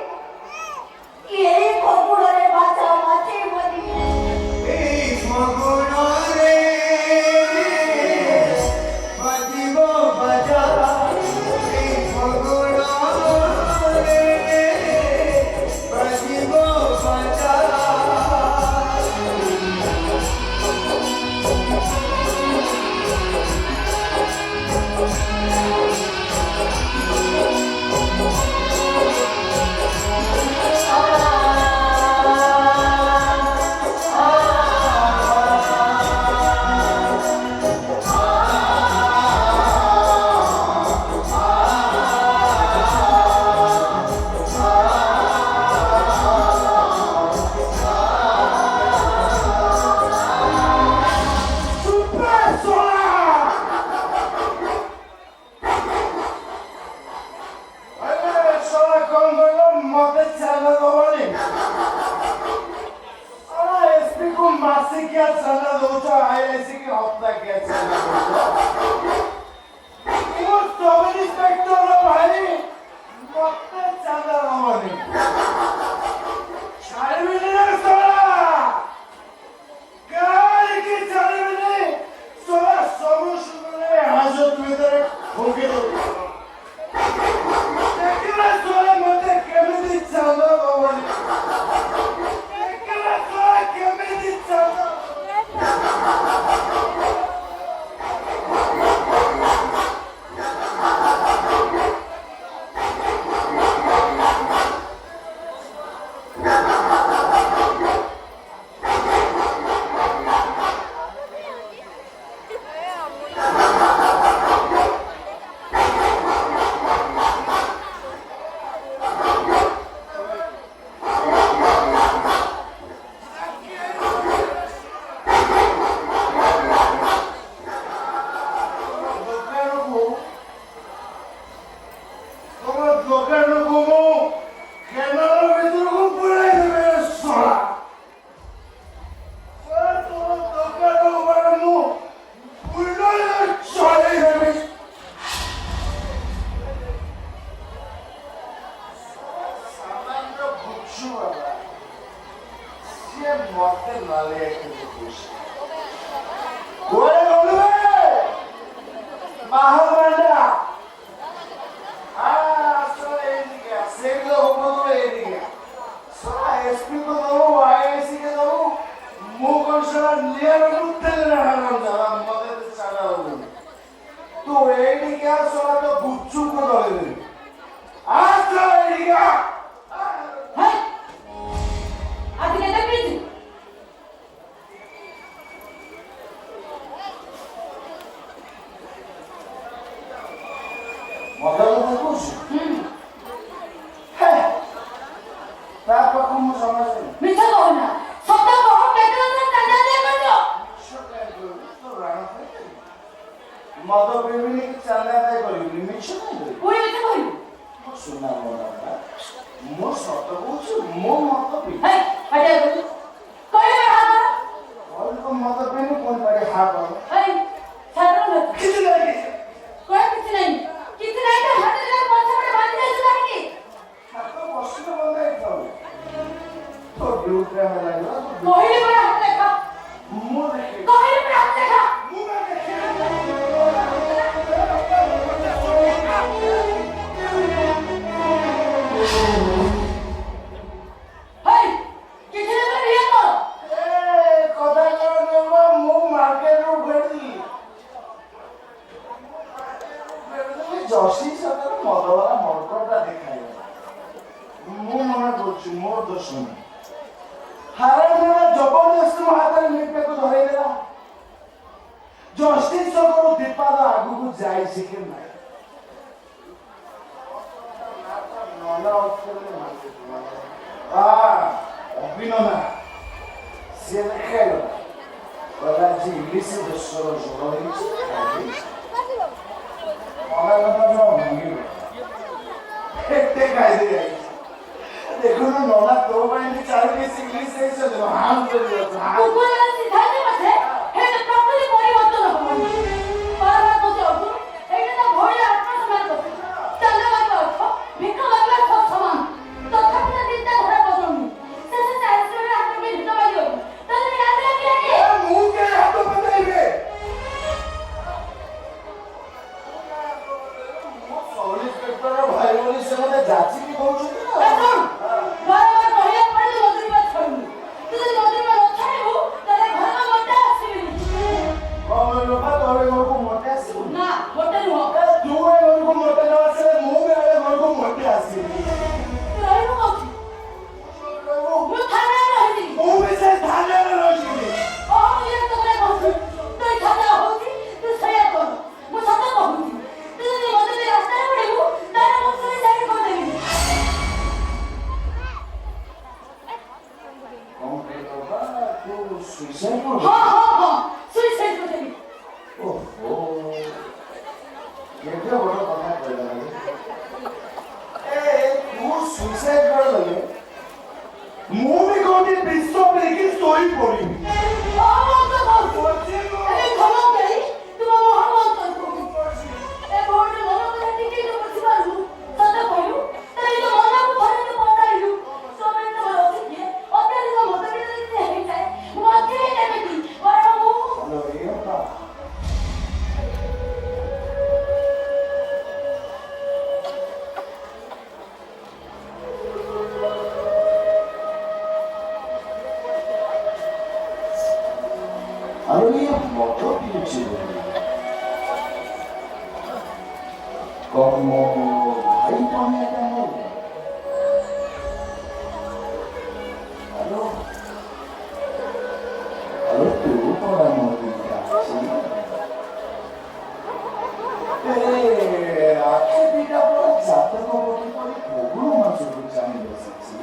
ଏଇ ଫଗୁଣରେ ବାଜା ବାଜିବନି
मासिकिया चला दौच IAC की हफ्ता क्या चला वो sub inspector भाई मत चला हमारे चार्मिनार सोला गाड़ी की चार्मिनार सोला सब सुनने हाजत में तेरे होंगे तो देखना सोला मत केमिति चला हमारे
ଆଜି ଇଂଲିଶ ଦେଶର ଜ୍ୱର ହେଇଛି ମନା କଥା ଜମା ଭାଙ୍ଗିବ ଏତେ ଖାଇଦେଇ ଯାଇଛି ଦେଖୁନୁ ନନା ତୋ ପାଇଁ ବି 4 ପିସ୍ ଇଂଲିଶ ଦେଇଛନ୍ତି ହାଁ କରି
କୁକୁରର ସିଧାରେ ବସେ ହେଲେ ପ୍ରକୃତି ପରିବର୍ତ୍ତନ ହବନି ବାରବାର କହୁଛି ଅର୍ଜୁନ ଏଇଟା ତ ଭଳିଆ ଆତ୍ମସମ୍ମାନ କରୁଛି ଚାଲିବାକୁ ଅର୍ଥ ଭିକ ମାଗିବା ସହ ସମାନ ତଥାପି ତା ଚିନ୍ତାଧାରା ବଦଳୁନି ଶେଷ ଚାରିଶହରେ ହାତ ବି ଭିକ ମାଗିବାକୁ ତାହେଲେ ରାତିରେ କିଏ
ମୁଁ କେ ହାତ ପତାଇବେ ସଉଳି ପେପର ଭାଇ ବୋଲି ସେ ମୋତେ ଯାଚିକି କହୁଛନ୍ତି ନା
ବାରବାର କହିଲା ପରେ ତୁ ମଧୁରିମା ଛାଡୁନି ତୁ ଯଦି ମଧୁରିମା ନ ଛାଡ଼ିବୁ ତାହେଲେ ଘରକୁ ମୋଟେ ଆସିବିନି
କଣ ଲୋପା ତୋର ଘରକୁ ମୋଟେ ଆସିବୁ
ନା ମୋଟେ ନୁହଁ
ତୁ ଏ ଘରକୁ ମୋଟେ ନ ଆସିଲେ ମୁଁ ବି ଏ ଘରକୁ ମୋଟେ ଆସିବି
ତୁ ରହିବୁ କହୁଛି ମୁଁ ଥାନାରେ ରହିଥିଲି
ମୁଁ ବି ସେ ଥାନାରେ ରହିବି
ତୁ ଖାତା ହଉଛି ତୁ ସେଇଆ କର ମୁଁ ସତ କହୁଛି ତୁ ଯଦି ମତେ ନେଇ ରାସ୍ତାରେ ପଡ଼ିବୁ ତାହେଲେ ମୁଁ ସୁଇସାଇଡ୍ କରିଦେବି
କଣ କହିଲ ବା ତୁ ସୁଇସାଇଡ୍ କର
ହଁ ସୁଇସାଇଡ୍ କରିଦେବି
ଓହୋ କେତେ ବଡ଼ କଥା କହିଲା ଏ ତୁ ସୁଇସାଇଡ୍ କରିଦେଲେ ମୁଁ ବି କୋଉଠି ବିଷ ପିଇକି ଶୋଇ ପଡ଼ିବି अरे ये मोटो पीछे como भाई कौन है क्या है हेलो हेलो तू कौन है मोदी क्या आखे बीटा पर जाते को बोली कोई भोगुल मासुरु जाने बसिछि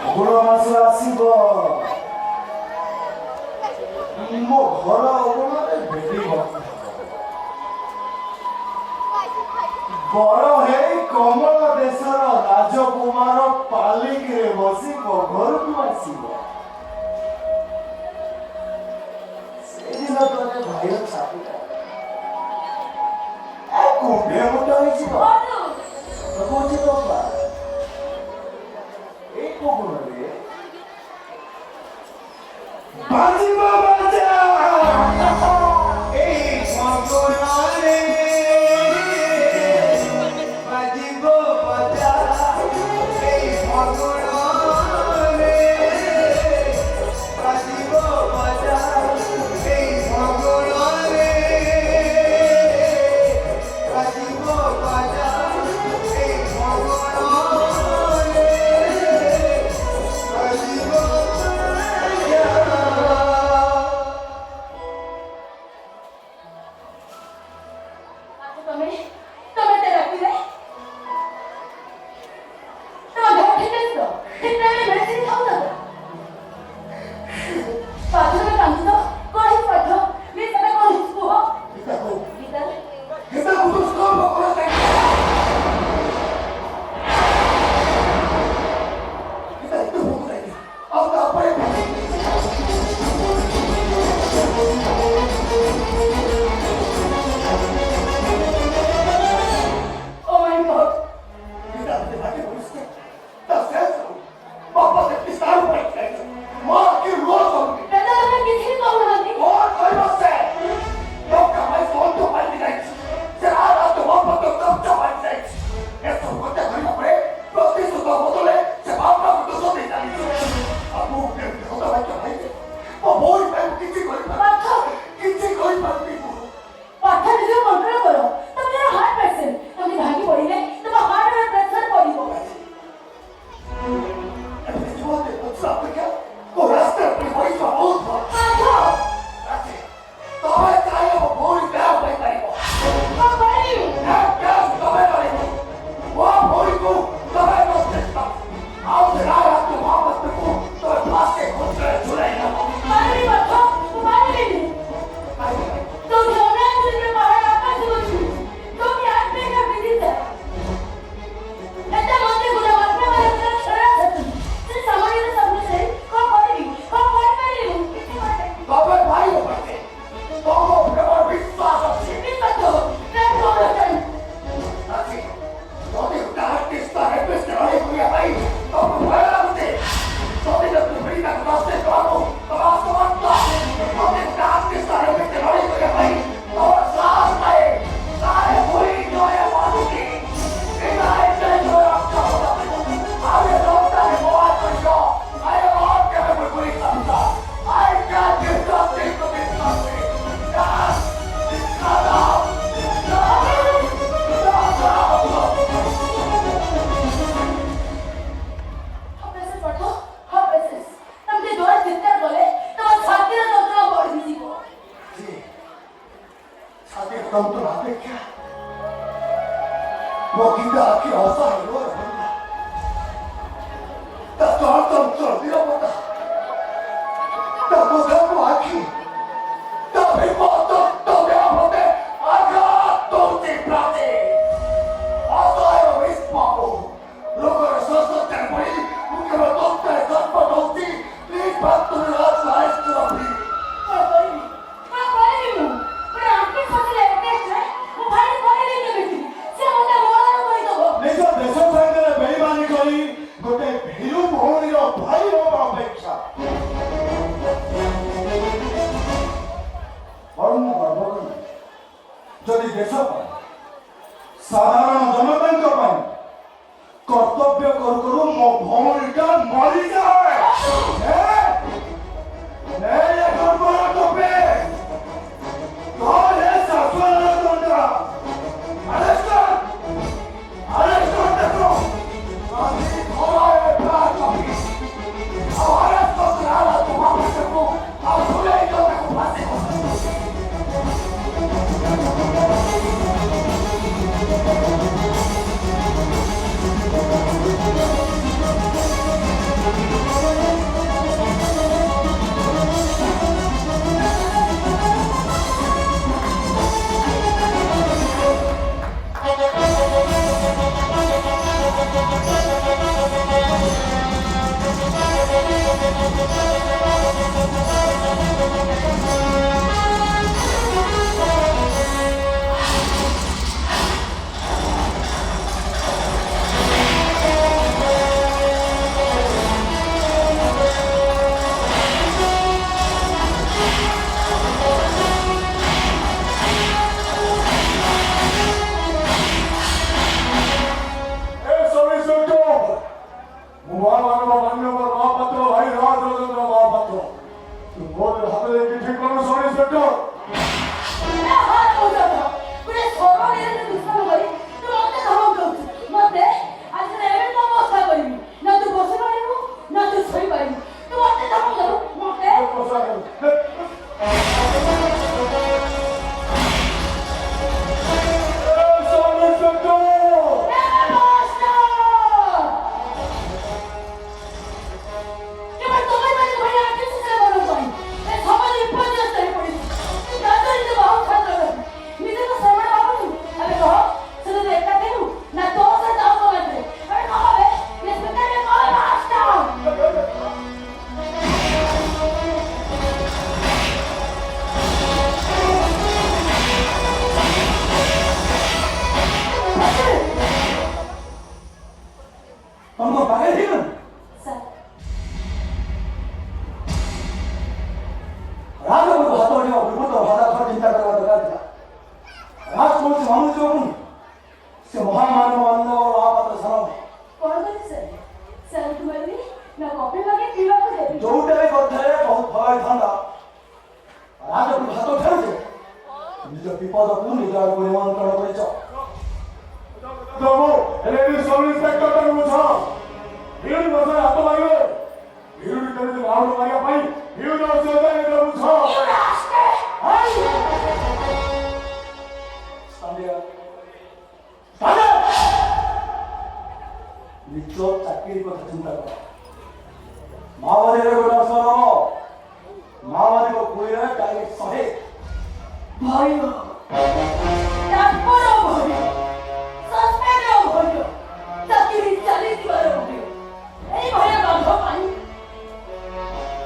भोगुल मासुरु आसीबो ମୋ ଘର ଅଗଣାରେ ଭେଟିବ ବଡ଼ ହେଇ କମଳ ଦେଶର ରାଜକୁମାର ପାଲିକିରେ ବସିବ ଘରକୁ ଆସିବ ସେଦିନ ତୋରେ ଭାଇର ଛାତିଟା କୁମ୍ଭେ ମୁଣ୍ଡ ହେଇଯିବ କହୁଛି ବାପା ଏଇ କୋଗୁଣରେ ବାଜିବ ବାଜା ଏଇ କୋଗୁଣରେ ବାଜିବ ବାଜା ଏଇ କୋଗୁଣରେ ବାଜିବ ବାଜା ଏଇ କୋଗୁଣରେ ବାଜିବ ବାଜା ଏଇ କୋଗୁଣରେ ବାଜିବ ବାଜା
ନା କଫି ମାଗି ପିଇବାକୁ ଦେବି।
ଯୋଉଟା ବି କରିଥିଲେ ବହୁତ ଭଲ ହେଇଥାନ୍ତା। ରାଜକୁ ଭାତ ଫେରୁଛେ ନିଜ ବିପଦକୁ ନିଜ ଆଡ଼କୁ ନିମନ୍ତ୍ରଣ କରିଛ।
ପ୍ରଭୁ ଲେଡି ସବ୍ ଇନ୍ସପେକ୍ଟରକୁ ବୁଝ। ଭିଡି ବସାରେ ହାତ ମାରିବେ। ଭିଡି କେମିତି ରାଉଣ୍ଡ ମାରିବା ପାଇଁ ଭିଡି ଅସୁବିଧା ନିଜେ ବୁଝ।
You rascal!
ନିଜ ଚାକିରି କଥା ଚିନ୍ତା କର। ମାଓବାଦୀର ଗୋଟେ ଅସର ମାଓବାଦୀଙ୍କ ଗୁଳିରେ ଡାଇରେକ୍ଟ 100
ଭୟ ତାଙ୍କର ଭୟ ସସ୍ପେଣ୍ଡର ଭୟ ଚାକିରି ଚାଲିଥିବାର ଭୟ ଏଇ ଭୟ ବାଧ ପାଇଁ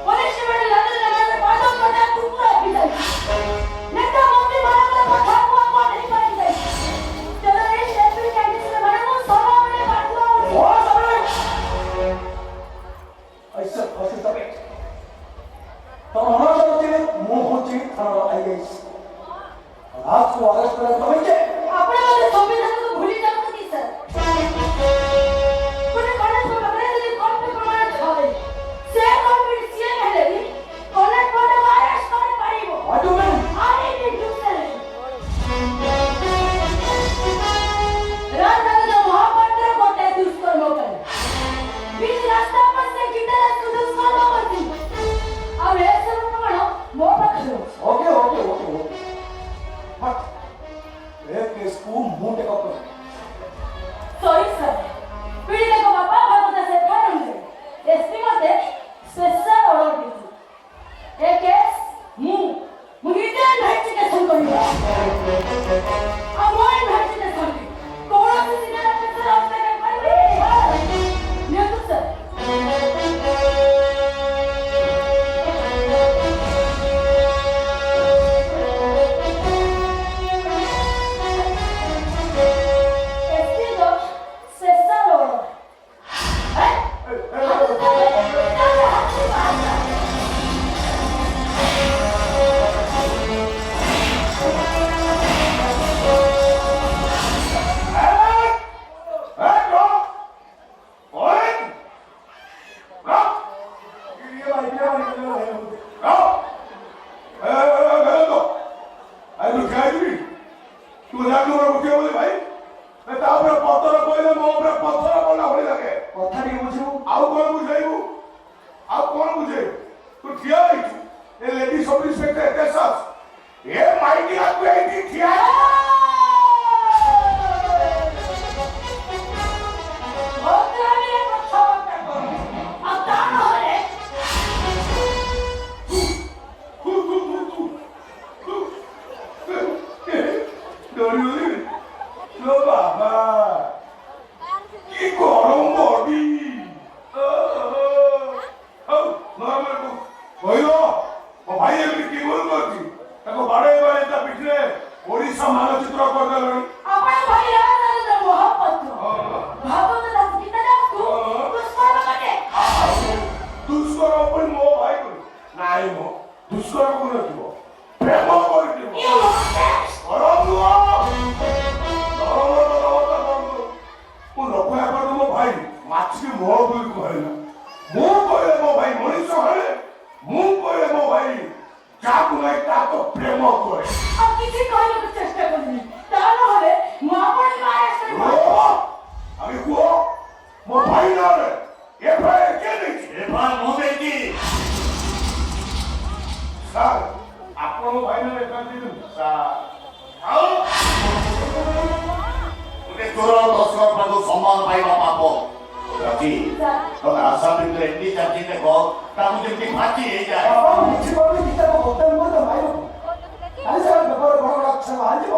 ପନିଶମେଣ୍ଟ ଲାଗିଲେ ପାଦ କଟା ଟୁକୁରା ହେଇଯାଇଛି। ନେତା ମନ୍ତ୍ରୀ ମାନଙ୍କର କଥାକୁ ଆପଣ ନେଇପାରିଯାଇଛି। ଟେରରିଷ୍ଟ ଏପ୍ରି କ୍ୟାଣ୍ଡିଡେଟ୍ ମାନଙ୍କୁ ସଭାବେଳେ ବାଣ୍ଟିବା
ऐसे फंसे तबे तो हमारा होते मुंह होची थाना आईएएस रात को अरेस्ट करने तबे के
आपण मध्ये संविधानाचं भूली जात की सर कोणी कॉलेज में पकड़े दिली कौन पे प्रमाण छावे से कॉन्फिडेंशियल है रे कॉलेज मध्ये अरेस्ट करे पारिबो
what do mean
I need to say Rajnagar महापत्र कोटे दुष्कर्म करे बीच रास्ता पर से गिटार को दुष्कर्म करती अब ये सब प्रमाण मो पाखरे
okay okay okay okay but एक केस को मुंह टेक अप
सॉरी सर पीड़ित को बापा भागवत से फारम दे एसपी मते स्पेशल ऑर्डर दी ए केस मुझे इन्वेस्टिगेशन करियो आ मोर इन्वेस्टिगेशन कोन से सीधा प्रेशर ऑफ के करबे नियो तो सर एसपी दो स्पेशल ऑर्डर
କଥା ଟିକେ ବୁଝିବୁ
ଆଉ କଣ ବୁଝେଇବୁ ଆଉ କଣ ବୁଝେଇବୁ ତୁ ଠିଆ ହେଇଛୁ ଏ ଲେଡି ସବ୍ ଇନ୍ସପେକ୍ଟର ଏତେ ସାହସ ଏ ମାଇକି ଆକୁ ଏଇଠି ଠିଆ
ଭଦ୍ରାମୀରେ କଥାବାର୍ତ୍ତା କର ଆଉ ତା ନହେଲେ
ଡରିଗଲି ଲୋ ବାବା কি গরম বডি কইল ও ভাই এমনি কি ভুল করছি তাকে বাড়ে বাড়ে তা পিঠে ওড়িশা মানচিত্র করদেলনি
आपण भाई राजनगर महापत्र भागवत दास गीतादासକୁ ଦୁଷ୍କର୍ମ କଟେ
দুষ্কর পুଣି ମୋ ଭାଇ କରୁ ନାଇଁ ମୋ ଦୁଷ୍କର କରୁନଥିବ ପ୍ରେମ କରିଥିବ
You rascal!
ଗରମ ନୁହଁ ମୁଁ ରକ୍ଷା କରୁ ମୋ ଭାଇ ମାଛିକି ମୋ ବୋଲି କହିଲା ମୁଁ କହିଲେ ମୋ ଭାଇ ମଣିଷ ହେଲେ ମୁଁ କହିଲେ ମୋ ଭାଇ ଯାହାକୁ ନାଇଁ ତା ତ ପ୍ରେମ କରେ
ଆଉ କିଛି କହିବାକୁ ଚେଷ୍ଟା କରିନି ତା ନହେଲେ ମୁଁ ଆପଣଙ୍କୁ ଆରେଷ୍ଟ କରିବି
আমি କୁହ ମୋ ଭାଇ ନାଁରେ ଏଫଆଇଆର କିଏ ଦେଇଛି
ଏଫଆଇଆର ମୁଁ ଦେଇଛି।
ସାର୍ ଆପଣ ମୋ ଭାଇ ନାଁରେ ଏଫଆଇଆର ଦେଇଛନ୍ତି ସାର୍
ଆଉ ଗୋଟେ ଚୋର ଦର୍ଶକ ତାକୁ ସମ୍ମାନ ପାଇବା ପାପ ଅଛି। ତମେ ଆଶା ଭିତରେ ଏମିତି ଚାକିରି ଦେଖ ତାକୁ ଯେମିତି ଫାଟି ହେଇଯାଏ।
ବାବା କିଛି କହିବି ଗୀତାକୁ ବଦନାମ କରି ତ ମାରିବ କାଲି ସେ ବ୍ୟବହାର ବଡ଼ ବଡ଼ ଅକ୍ଷର ବାହାରିଯିବ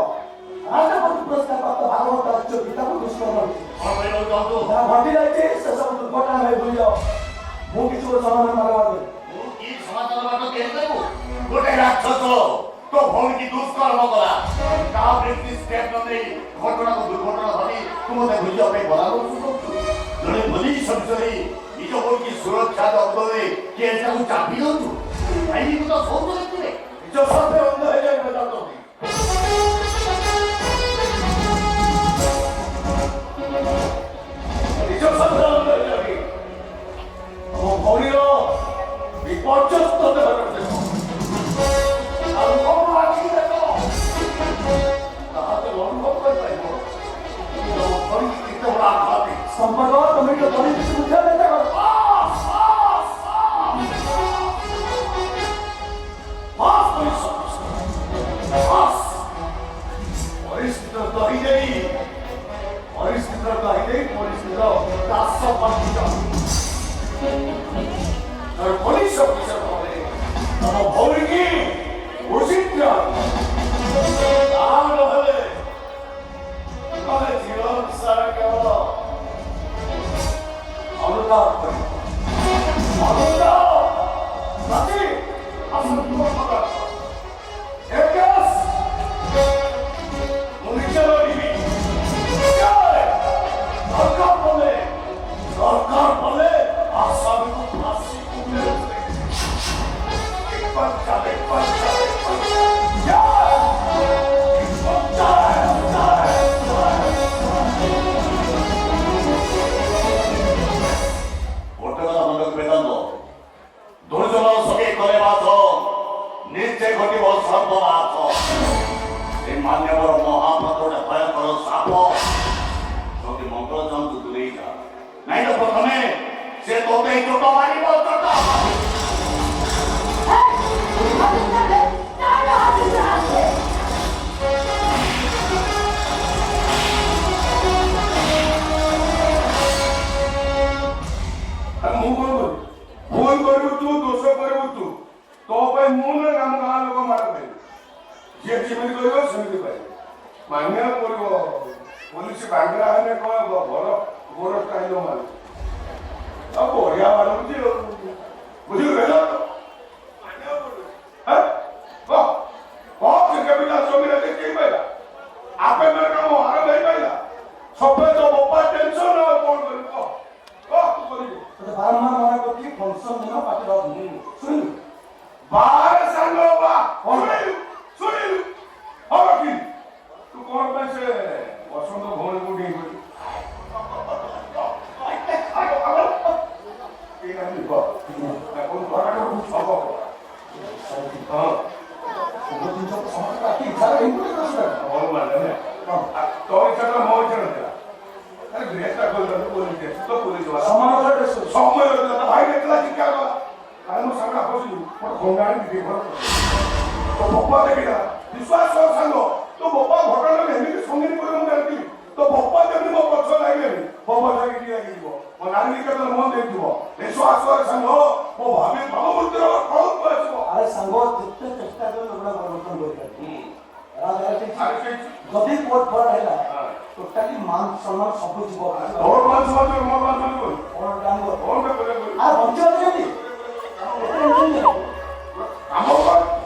ରାଷ୍ଟ୍ରପତି ପୁରସ୍କାର ପ୍ରାପ୍ତ ଭାଗବତ ରାଜ୍ୟ ଗୀତାକୁ ଦୁଷ୍କର୍ମ କରିଛି
କଣ କହିବାକୁ ଚାହୁଁଛୁ?
ଯାହା ଘଟି ଯାଇଛି ସେସବୁ ଦୁର୍ଘଟଣା ଭାଇ ଭୁଲିଯାଅ ମୁଁ କିଛି ଗୋଟେ ସମାଧାନ ମାଗବାଦ
ତୁ କି ସମାଧାନ ବାଟ କେହି ଦେବୁ? ଗୋଟେ ରାକ୍ଷସ ତୋ ଭଉଣୀ ଦୁଷ୍କର୍ମ କଲା ତା ବ୍ୟକ୍ତି ଷ୍ଟେପ୍ ନ ନେଇ ଘଟଣାକୁ ଦୁର୍ଘଟଣା ଭାବି ତୁ ମୋତେ ବୁଝିବା ପାଇଁ ପରାମର୍ଶ କରୁଛୁ। ଜଣେ ପୋଲିସ ଅଫିସର ନିଜ ଭଉଣୀ ସୁରକ୍ଷା ଦପ୍ତରରେ କିଏ ତାକୁ ଚାପି ଦେଉଛୁ କାହିଁକି ତ ସୌଦ ବ୍ୟକ୍ତିରେ
ନିଜ ସାଥେ ଅନ୍ଧ ହେଇଯାଇଥିବା ଯାଉଛନ୍ତି ନିଜ ସାଥେ ଅନ୍ଧ ହେଇଯାନ୍ତି
ଆମ
ପର୍ଯ୍ୟସ୍ତ ଦେବାର ଦେଶ ଆଉ ମୋ ଆଖି ଦେଖ ତାହାতে ଅନୁଭବ କରିପାରିବ କେତେ ବଡ଼ ଆଘାତ
ସମ୍ପର୍କ ତମେ ଟିକେ ଧରି ବୁଝା ଚେଷ୍ଟା କର
ପରିସ୍ଥିତିର ଦହି ଦେଇ ପରିସ୍ଥିତିର ଦାସ ପାଠିତ ପୋଲିସ ଅଫିସର ଭାବରେ ତମ ଭଉଣୀକି ଉଚିତ ନହେଲେ ତମେ ଜୀବନ ସାରା କେବଳ ଅନୁତାପ କରିବ ଅନୁତାପ ରାତି ମୁଁ ନିଜ ରହିବି ସରକାର ବଲେ ଆସାମକୁ ଫାଶୀକୁ ନେଉଥିଲେ ଗୋଟେ କଥା ମନେ ବେଦାନ୍ତ ଦୁର୍ଜନ ସଙ୍ଗେ କଲେ ବାସ ନିଜେ ଘଟିବ ସର୍ବନାଶ ସେ ମାନ୍ୟବର ମହାପାତ୍ରଟା ଭୟଙ୍କର ସାପ ଯଦି ମଙ୍ଗଳ ଜନ୍ତୁ ଦୂରେଇ ଯା ନାଇଁ ତ ପ୍ରଥମେ ସେ ତୋତେ ଚୋଟ ମାରିବ ଚୋଟ
ମୁଁ କଣ କରିବି ଭୁଲ କରିବୁ ତୁ ଦୋଷ କରିବୁ ତୁ ତୋ ପାଇଁ ମୁଁ ନା ଆମ ଗାଁ ଲୋକ ମାଡ଼ ଖାଇବି ଯିଏ ଯେମିତି କରିବ ସେମିତି ପାଇବ ମାନିବାକୁ ପଡ଼ିବ ପୋଲିସ ବାଙ୍ଗଲା ହେଲେ କଣ ଭଲ ଗୋର ଷ୍ଟାଇଲ ମାରୁ ଆଉ ବଢିଆ ମାରୁଛି ବୁଝିଲୁ ମାନିବାକୁ ପଡ଼ିବ ସେ କେମିତି ଜମିରେ ଦେଖେଇ ପାଇଲା ଆପେ ମାନେ କାମ ଆରମ୍ଭ ହେଇପାରିଲା ସଫେଦ ବୋପା ଟେନସନ ଆଉ କଣ କରିବୁ କରିବୁ
ବାରମ୍ବାର ମନା କରୁଛି ଫଙ୍କସନ ଦିନ ପାଟିର ଶୁଣିଲୁ
ବାହାରେ ସାଙ୍ଗ ବା ଶୁଣିଲୁ ହଉ ରଖିଲି ତୁ କଣ ପାଇଁ ସେ ବସନ୍ତ ଭଉଣୀକୁ ଡେଇଁ ପଡି विश्वास कर सांग तो बापा घटना एमती संगीन कर जानती तो बापा जमी मो पक्ष लगे बाबा लगे लगे मो नानी के मन दे विश्वास कर सांग मो भाभी भावमूर्तिर फल आसो
अरे सांग जिते चेष्टा कर लोगड़ा परिवर्तन कर जदि कोर्ट फरड हैला टोटली मान सम्मान सब जीव
और मान सम्मान मो मान सम्मान
और काम कर
और के करे
आ बंच जति
काम कर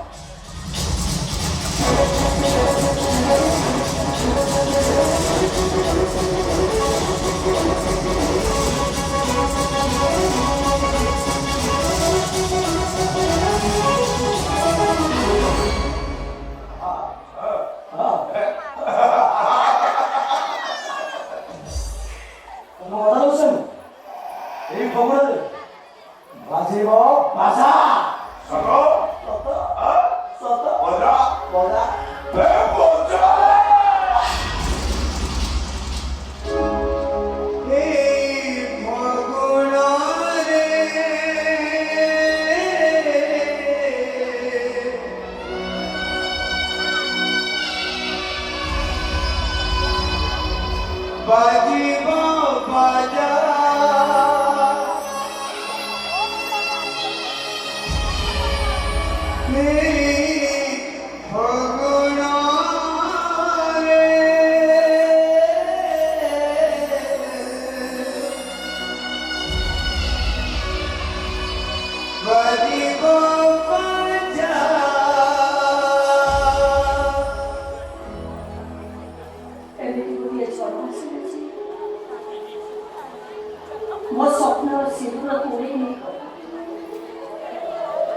ମୋ ସ୍ୱପ୍ନର ସିନ୍ଦୁର ତୋଳି ନେଇ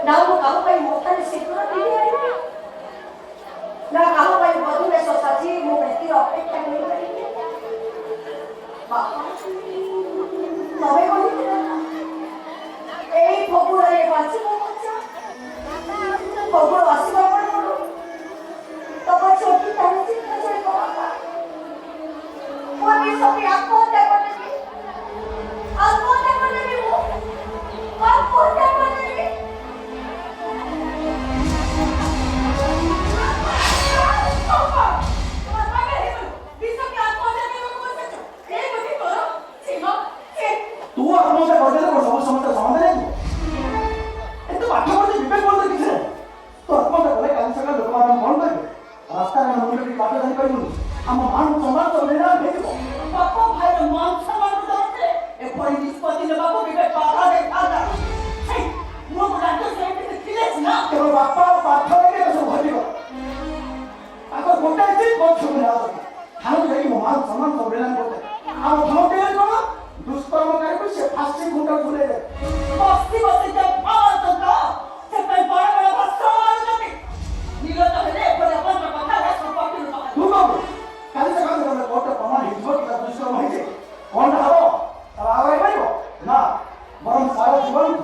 ନା ମୁଁ କାହା ପାଇଁ ମଥାରେ ସିନ୍ଦୁର ପିନ୍ଧି ଆଣିବି ନା କାହା ପାଇଁ ବଧୂବେଶ ସାଜି ମୁଁ ଏତିକି ଅପେକ୍ଷା କରିପାରିବି ତମେ କହିଥିଲେ ଏଇ ଫଗୁଣରେ ବାଜିବ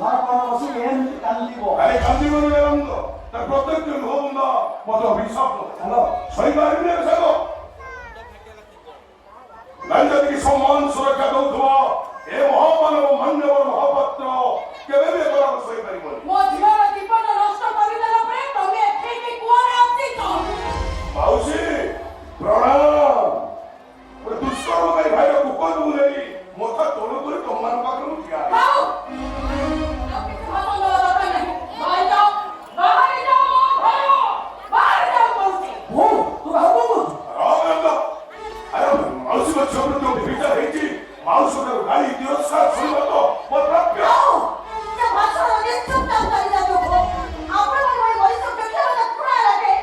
ঘর করা বসে এমনি কান দিব
아니 감지문을 내는 거. 나 প্রত্যেকজন হবুন্দা মতো হিসাব
হ্যালো
저희가 아니면 사고 남자들이 সম্মান সুরক্ষা দৌথবা এ মহামানব মান্যবর মহাপাত্র কেবে বেতরাম সহিপারিব
ମୋ ଝିଅର ଜୀବନ ନଷ୍ଟ କରିଦେଲା ପରେ ତମେ ଏଠିକି କୁଆଡ଼େ ଆସିଛ?
ମାଉସୀ ପ୍ରଣାମ ଗୋଟେ ଦୁଷ୍କର୍ମକାରୀ ଭାଇର କୁକରକୁ ନେଇ ମଥା ତଳ କରି ତମମାନଙ୍କ ପାଖରୁ ଠିଆ ହେଲି।
ଖାଉ। ଆଉ କିଛି ଭାଷଣ ଦେବା ଦରକାର ନାହିଁ। ବାହାରି ଯାଅ, ବାହାରି ଯାଅ ମୋ ଘରୁ। ବାହାରି ଯାଅ କହୁଛି।
ও তো ভাবো
ରାମନନ୍ଦ ଆରେ ମାଉସୀଙ୍କ ଝିଅ ପ୍ରତି ଯୋଉ ବିଚାର ହେଇଛି ମାଉସୀଙ୍କର ଗାଳି ତିରସ୍କାର ଶୁଣିବ ତ ମୋ ପ୍ରାପ୍ୟ
ସେ ଭାଷଣ ଦେଇ ଚୁପଚାପ ଚାଲିଯାଅ ଚୁପ। ଆପଣଙ୍କ ଭଳି ବରିଷ୍ଠ ବ୍ୟକ୍ତିଙ୍କ କଥା ପୁରା ଲାଗେ।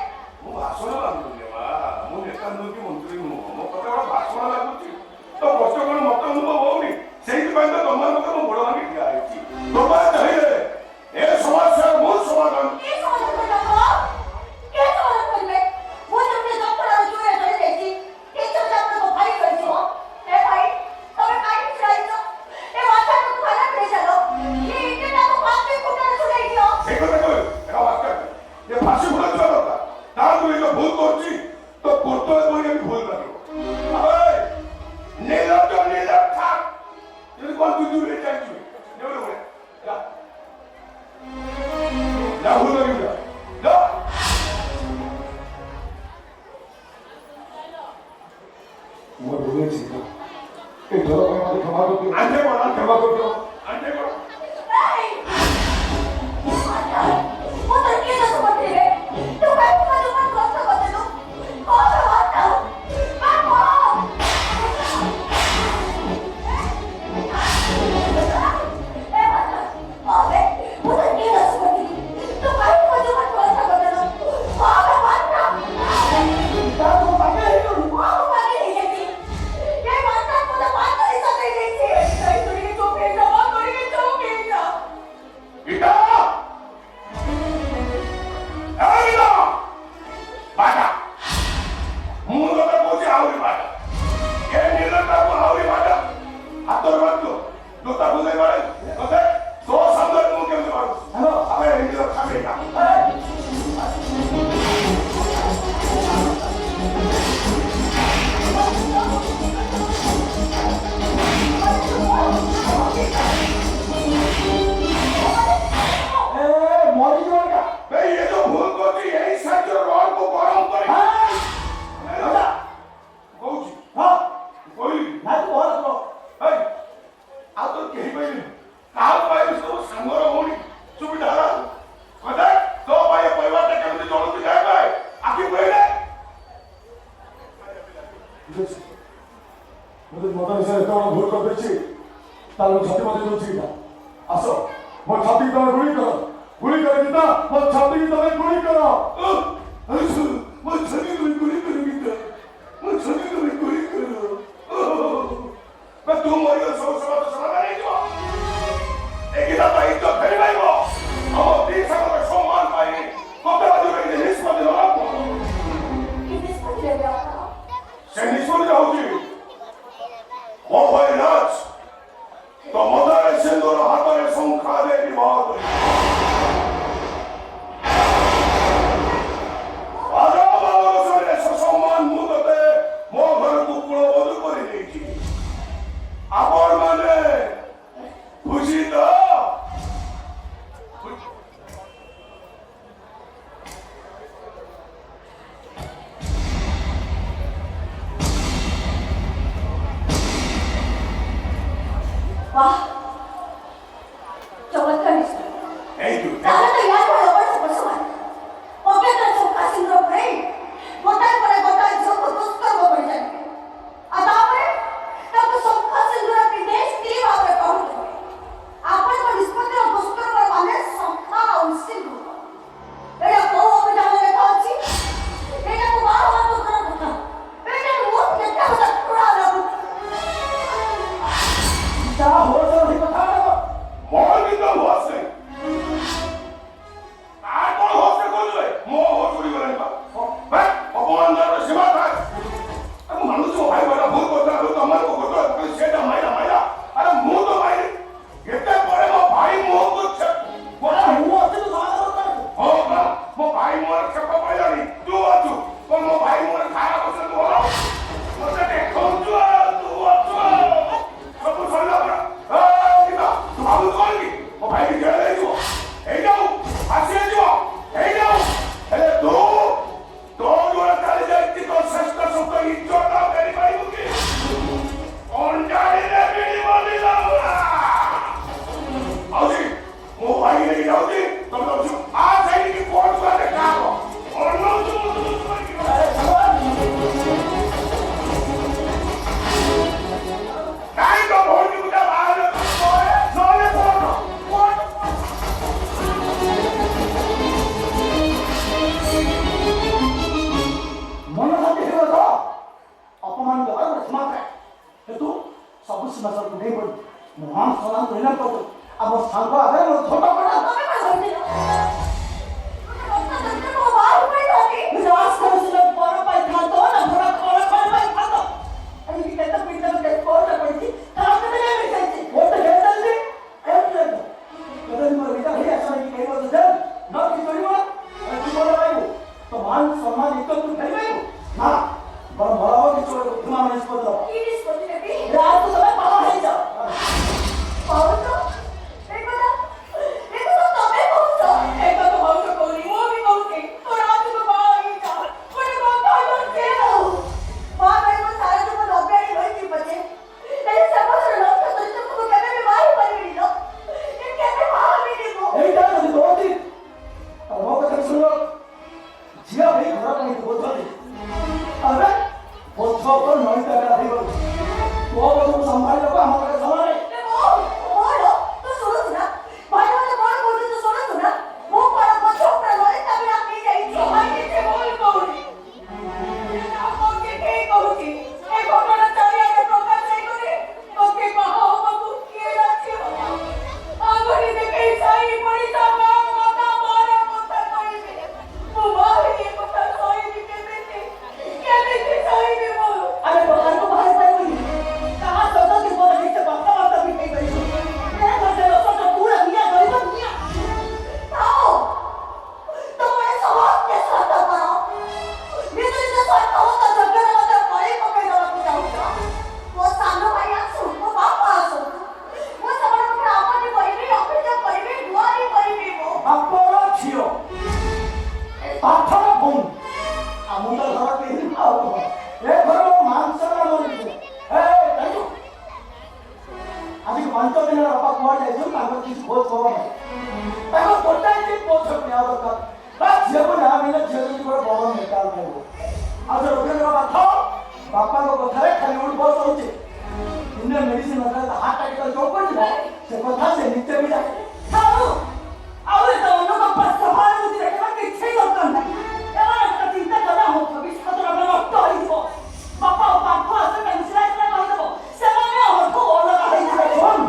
ମୁଁ ଭାଷଣ ଲାଗୁନି ମା ମୁଁ ନେତା ନୁହେଁ କି ମନ୍ତ୍ରୀ ନୁହଁ ମୋ କଥା ଗୋଟେ ଭାଷଣ ଲାଗୁଛି ତ କଷ୍ଟ କଣ ମତ ଅନୁଭବ ହଉନି ସେଇଥିପାଇଁ ତ ତମମାନଙ୍କ ମୁଁ ଗୋଡ଼ ଭାଙ୍ଗି ଠିଆ ହେଇଛି ତମେ ଚାହିଁଲେ ଏ ସମସ୍ୟାର ମୁଁ ସମାଧାନ
କି ସମାଧାନ କରିବେ ଆପଣ? କି ସମାଧାନ କରିବେ? ମୁଁ ଯେମିତି ଡକ୍ଟରର ଜୁଏ ଧରିଯାଇଛି, କିଛି ବି ଆପଣଙ୍କ ଭାଇ କରିଯିବ। ଏ ଭାଇ, ତମେ କାହିଁକି ଛିଡ଼ା ହେଇଛ? ଏ ମାଥାକୁ ଖରାପ ହେଇଯାଅ। ଏ ଇଟିଟାକୁ ପାତି କୁଟାରେ ଛୁଡ଼େଇ ଦିଅ।
ସେଇ କଥା କହିବି ଏଟା ବାକ୍ୟ ଏ ଫାଶୀ ଭୁଲ ଯିବା ଦରକାର ତାଠୁ ଏ ଯୋଉ ଭୁଲ କରୁଛି ତ କର୍ତ୍ତବ୍ୟ କରିକି ବି ଭୁଲ ଲାଗିବ ନିର୍ଲଜ ନିର୍ଲଜ ଯଦି କଣ ତୁ ଦୂରରେ ଚାଲିଛୁ ଭୁଲ ଲାଗିବ ଯା
ମୁଁ ଭୁଲେଇଛି ଏ ଥର ପାଇଁ ମୋତେ କ୍ଷମା କରିଦିଅ
ଆଣ୍ଠେ କଣ
କ୍ଷମା କରିଦିଅ
ଆଣ୍ଠେ କଣ
ଏଇ! ଏ ମାତା, ମୁଁ ତୋର କିଏ ଦୋଷ କରିଥିଲି ରେ? ତୁ କାହିଁକି ମୋ ଜୀବନ କଷ୍ଟ କରିଦେଲୁ? କଣ ମାତା? ବାପ! ଏ ମାତା, କଣ ବେ? ମୁଁ ତୋର କିଏ ଦୋଷ କରିଥିଲି? ତୁ କାହିଁକି ମୋ ଜୀବନ କଷ୍ଟ କରିଦେଲୁ? କଣ ବେ ମାତା?
তার তো পাকে হইলো
କଣ ପାଗଳ ହେଇଯାଇଛି? ଏ ମାତା ମୋତେ ପାଗଳ ସତେଇ ଦେଇଛି। ଏଇ ତୁଡ଼ିକି ଚୁପ୍ ହେଇଯାଅ, ମୋ ତୁଡ଼ିକି ଚୁପ୍ ହେଇଯାଅ।
ଗୀତା ଏ ଗୀତା ବାଟା ମୁଁ ତତେ କହୁଛି ଆହୁରି ବାଟା ଏ ନିର୍ଲଜଟାକୁ ଆହୁରି ବାଟା ହାତରେ ବାଟୁ ଜୋତା ବୁଲେଇ ବାଡ଼େ ତତେ ତୋ ସାମ୍ନାରେ ମୁଁ କେମିତି ମାରୁଛି
হ্যালো
ଆମେ ଏମିତି ଖାଲି
এ মরি যাওয়া
এই এ ଯୋଉ ଭୁଲ କରୁଛି ଏଇ ସାହାଯ୍ୟ ରଡକୁ ଗରମ କରି
হ্যাঁ
କହୁଛି
হ্যাঁ
କହିଲି
না তো বল তো
এই ଆଉ ତ କେହି ପାଇବେନି କାହାକୁ ପାଇବି ସବୁ ସାଙ୍ଗର ହଉନି ସୁବିଧା ହେଲା କଥା ତୋ ପାଇଁ ଏ ପରିବାରଟା କେମିତି ଚଳୁଛି ଯାଏ ପାଏ ଆଖି ପଇଲେ
ঠিক আছে ମୁଁ ଯଦି ମଦ ବିଷୟରେ ଏତେ ବଡ଼ ଭୁଲ କରିଦେଇଛି ତାହେଲେ ମୁଁ ଛାତି ମୋତେ ଦେଉଛି ଗୀତା ଆସ ମୋ ଛାତିକି ତମେ ଗୁଳି କର ଗୀତା ମୋ ଛାତିକି ତମେ ଗୁଳି କର
ମୋ ଛାତି ତୁମେ ଗୁଳି କର ଗୀତା ମୋ ଛାତି ତୁମେ ଗୁଳି କର ତୁ ମରିବ ସବୁ ସମାଜ ସମାଧାନ ହେଇଯିବ ଏ ଗୀତା ପାଇଁ ତ ଫେରି ପାଇବ ଆମ ଦି ସାଙ୍ଗର ସମ୍ମାନ ପାଇଁ କଥାବାର୍ତ୍ତା ନିଷ୍ପତ୍ତି ନେବା
କି ନିଷ୍ପତ୍ତି ନେବେ ଆପଣ?
ସେ ନିଷ୍ପତ୍ତି ହଉଛି ମୋ ଭାଇ ରାଜ ତ ମଦରେ ସିନ୍ଦୁର ହାତରେ ଶଙ୍ଖା ଦେଇ ବିବାହ କରିବ ସମ୍ମାନ ମୁଁ ତତେ ମୋ ଘରକୁ କୁଳବୋଧ କରିଦେଇଛି ଆପଣ ମାନେ ଖୁସି ତ
वाह! चमत्कार निष्ठा।
ତାଙ୍କ ଗୋଟାଏ ଦିନ ମୋ ଝିଅକୁ ନ୍ୟାୟ ଦରକାର। ବା ଝିଅକୁ ନ୍ୟାୟ ମିଳିଲେ ଝିଅ ଯଦି ଗୋଟେ ବଡ଼ ମେଟାଲ ପାଇବ। ଆଉ ସେ ରୋଗୀର ବାଥ ବାପାଙ୍କ କଥାରେ ଖାଲି ଗୋଟେ ବସ ହଉଛି। ଦିନେ ମେଡିସିନ ନଥାଏ ହାର୍ଟ ଆଟାକ୍ ଯୋଉ କରିଯିବ ସେ କଥା ସେ ନିଜେ ବି ଜାଣେ।
ଥାଉ ଆଉ ଏ ଅନୁକମ୍ପା ସହାନୁଭୂତି ଦେଖିବା କିଛି ଦରକାର ନାହିଁ। ଏମାନଙ୍କ ଚିନ୍ତା କଲେ ଆମ ଭବିଷ୍ୟତର ନଷ୍ଟ ହୋଇଯିବ। ବାପା ଓ ପାଠ ଆସେ ମିଶିଲା କହିଦେବ ସେମାନେ ଆମଠୁ ଅଲଗା ହେଇଯିବେ।
ଶୁଣ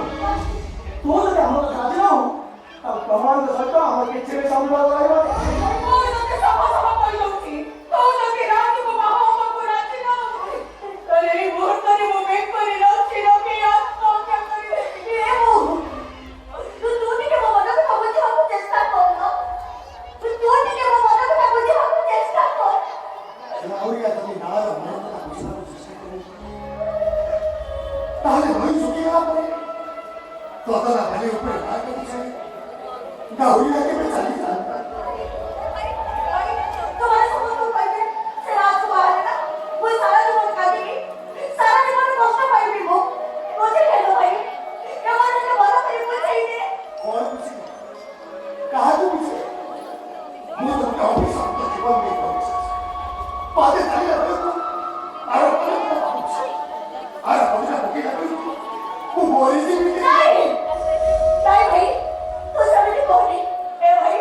ତୁ ଯଦି ଆମ କଥା ରାଜି ନାହୁଁ ତାକୁ ପ୍ରମାଣଙ୍କ ସହିତ ଆମର କିଛି ବି ସମ୍ପର୍କ ରହିବନି।
ମୁଁ ଯଦି ସଫା ସଫା କହିଦଉଛି ତୁ ଯଦି ରାଜକୁ ବାହାହବାକୁ ରାଜି ନାହୁଁ ତାହେଲେ ଏଇ ମୁହୂର୍ତ୍ତରେ ମୁଁ ବେକରେ ରଖି ରଖି ଆତ୍ମହତ୍ୟା କରିବି। ଏ ମୁଁ ତୁ ଟିକେ ମୋ ମନ କଥା ବୁଝିବାକୁ ଚେଷ୍ଟା କରୁନ। ତୁ ଟିକେ ମୋ ମନ କଥା ବୁଝିବାକୁ ଚେଷ୍ଟା କର।
ଆହୁରି ଯଦି ନାଳ ମନ କଥା ବୁଝିବାକୁ ଚେଷ୍ଟା କରିବୁ ତାହେଲେ ନଈ ଶୁଖିଗଲା ପରେ ତତଲା ପାଣି ଉପରେ ମାର୍ଗ ବିଛାଇ ଗାଉରିଆ କେବେ ଚାଲିଯାଆନ୍ତା।
তোমার সমস্ত পাইবে সে রাত বাহারে না ওই সারা জীবন কাঁদিবি সারা জীবন কষ্ট পাইবি গো বুঝে গেল ভাই এমানকে বড় করে বুঝাই দে।
कौन पूछे कहा तू पूछे मुझे तो ऑफिस आपका जीवन में पहुंच पादे ताली लगे तो अरे अपने को पहुंच अरे अपने बुकी लगे वो बोली सी भी
नहीं नहीं भाई तू समझ कोनी ए भाई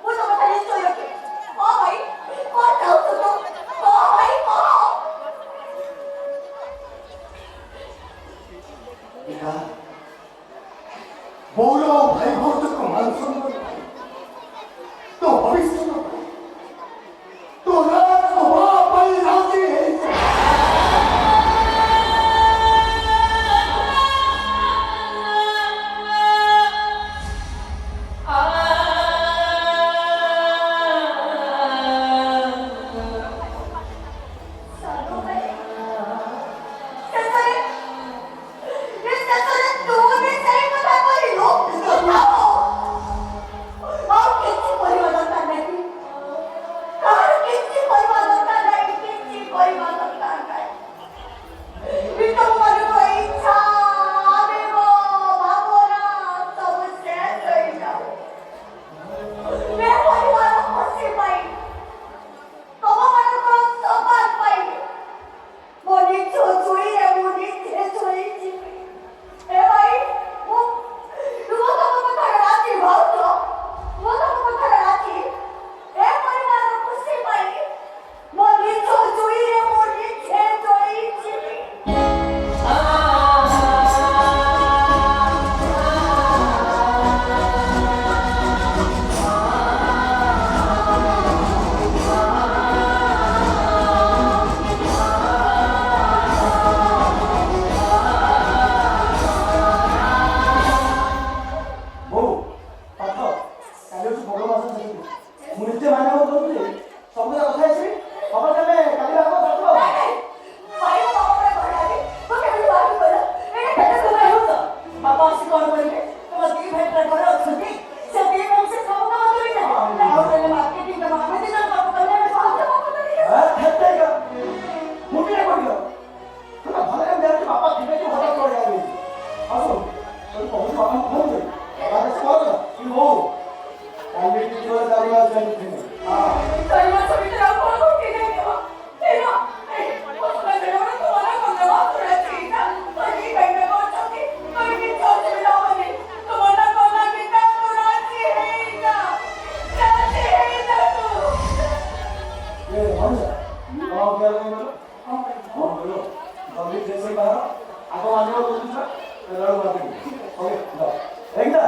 वो तो बता नहीं तो रखे ओ भाई कौन जाओ तो ओ भाई ओ
बेटा बोलो भाई बहुत को मान सम्मान तो भविष्य में तो रात को वापस राजी है
सालो भाई कैसे ये ससुर तूने सही बता कोई लोग बताओ और किसी कोई मदद नहीं और किसी कोई मदद नहीं किसी कोई मदद नहीं विक्रम वाले को इच्छा आवे वो भावना सब से रह जाओ मैं परिवार खुशी पाई तब मन को समान पाई मोनी चोचुई रे मोनी चोचुई जी ए भाई वो तो मत राती भाव तो वो तो मत राती ए परिवार खुशी पाई मोनी चोचुई रे मोनी चोचुई जी
ବୋଉ ପାଠ କାଲି ହଉଛି ବଡ଼ ମାସ ଚାଲିବ ମୁଁ ନିଜେ ମାନିବାକୁ କରୁଥିଲି ସବୁ କଥା ହେଇଛି ବାବା ତମେ କାଲି ଆଗ କରିଦେବ
भाई बाबा पर बढ़ाई वो कैसे बात कर मैंने कैसे सुना हो तो बाबा से कौन बोलेंगे तुम दी भेंट करो छुट्टी से दी में से सब का मतलब नहीं है और तेरे मार्केटिंग का मामले दिन का करने में बहुत बात नहीं है
ହେତେ ମୁଁ ବି କରିବ ତୁମେ ଭଲ କାମ ଦେଉଛି ବାପା ଥିବେ କି ହଠାତ୍ କରି ଆଇବେ ଆସୁ ତୋର ବହୁତ ବାପା ଫୋନ କରି ବାପା ସେ କହ କି ହଉ କାଲି ଟିକେ ଜୋର ଚାରି ମାସ ଯାଇଥିଲି ହଁ
कई बार सभी तरह को रोटी नहीं देवा तेरा वो तो मैं तेरे को तुम्हारा कौन दवा थोड़ा चीज़ तो ये कहीं ना कौन चाहती तो ये चौथ में लाओ नहीं तुम्हारा कौन ना कितना तो राजी है ना तू
ଏ ମଣିଷ କଣ କହିଲ କଣ କହିଲ ଜଲ୍ଦି ଜେସେ ବାହାର ଆଗ ମାନିବ କହୁଛୁ ବେଲାରୁ ମାରିବି ଓକେ ଯାଅ ଏଇଟା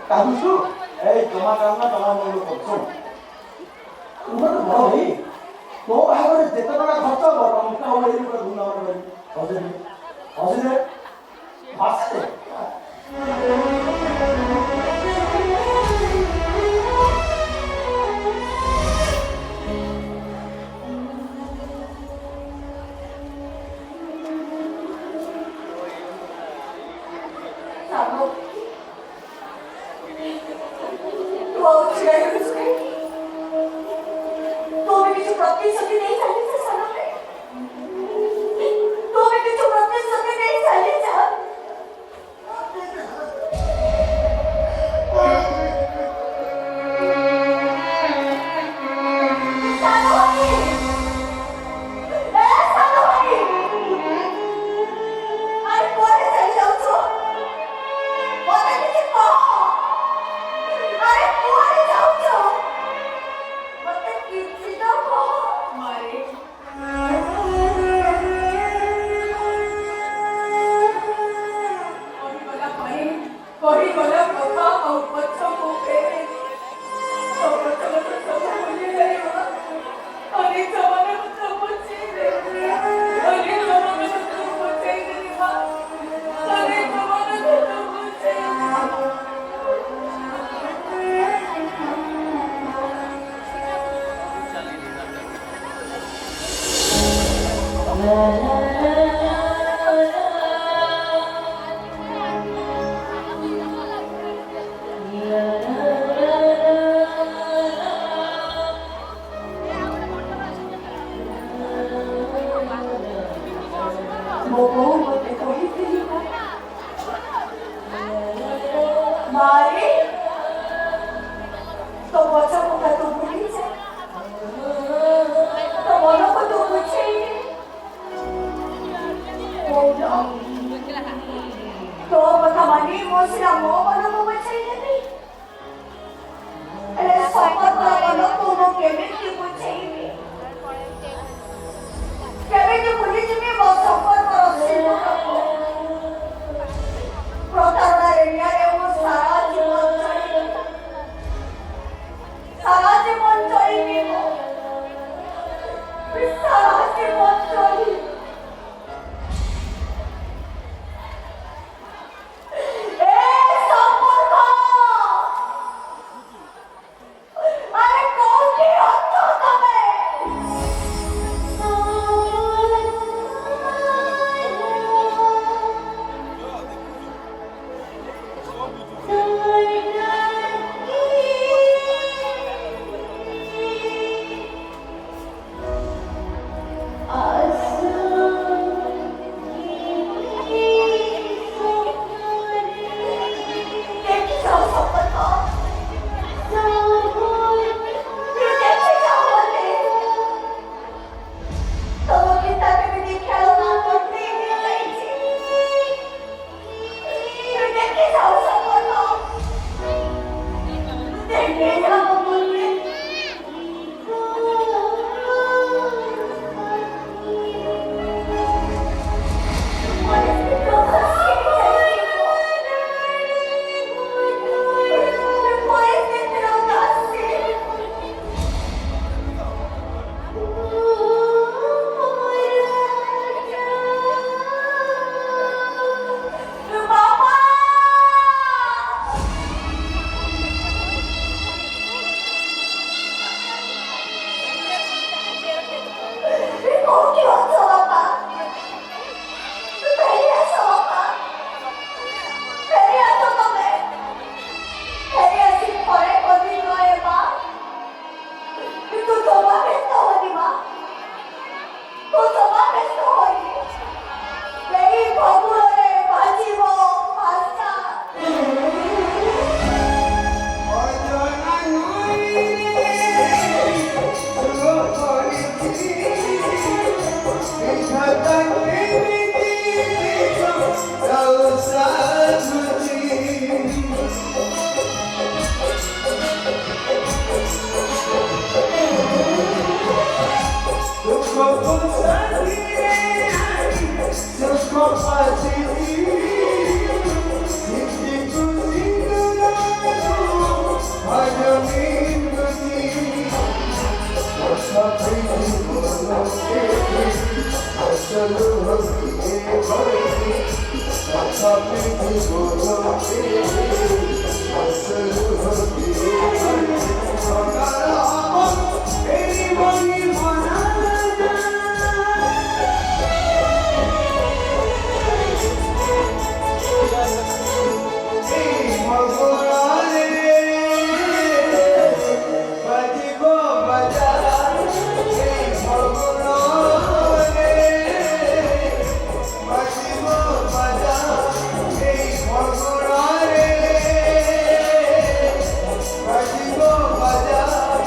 କାନ୍ଦୁଛୁ ଏଇ ଜମା କାନ୍ଦନା ଜମା ମୂଳ କରୁଛୁ ତୁ ଗୋଟେ ବଡ଼ ଭାଇ ତୋ ବାହାଘରେ ଯେତେ ଟଙ୍କା ଖର୍ଚ୍ଚ ହବ ଟଙ୍କା ହବ ଏଇ ଗୋଟେ ଧୁମଧାମରେ କରିବି ହସିଦେ ହସିଦେ
सालो तू और चिड़ै उसके तो भी किसी प्रतिशत नहीं चाहिए था सालो में तो भी किसी प्रतिशत नहीं चाहिए था କହିଗଲା କଥା ଆଉ ପଛକୁ ଫେରେନି। ସବୁ ଭୁଲି ଯାଇବା। ଅନେକ ମାନଙ୍କୁ ବୁଝେଇ ଦେବି। ଅନେକ ମାନଙ୍କୁ ବୁଝେଇ ଦେବି ମା। ଅନେକ ମାନଙ୍କୁ ବୁଝେଇ ମୋ ବୋଉ ମୋତେ କହିଥିଲି ମାରେ ତୋ ପଛ ପକା ତୁ ଭୁଲି ଯା, ତୋ ମନକୁ ତୁ ବୁଝେଇ ତୋ କଥା ମାନି ମୋ ସିନା ମୋ ମନକୁ ବୁଝେଇ ଦେବି, ହେଲେ ଶପଥ ମନକୁ ମୁଁ କେମିତି ବୁଝେଇବି, କେମିତି ଭୁଲିଯିବି ମୋ ସମ୍ପର୍କର ସିନ୍ଦୁରକୁ। ପ୍ରତାରଣାରେ ନିଆଁରେ ମୁଁ ସାରା ଜୀବନ ଚଳିବି ମୁଁ, ସାରା ଜୀବନ ଚଳିବି।
Anyone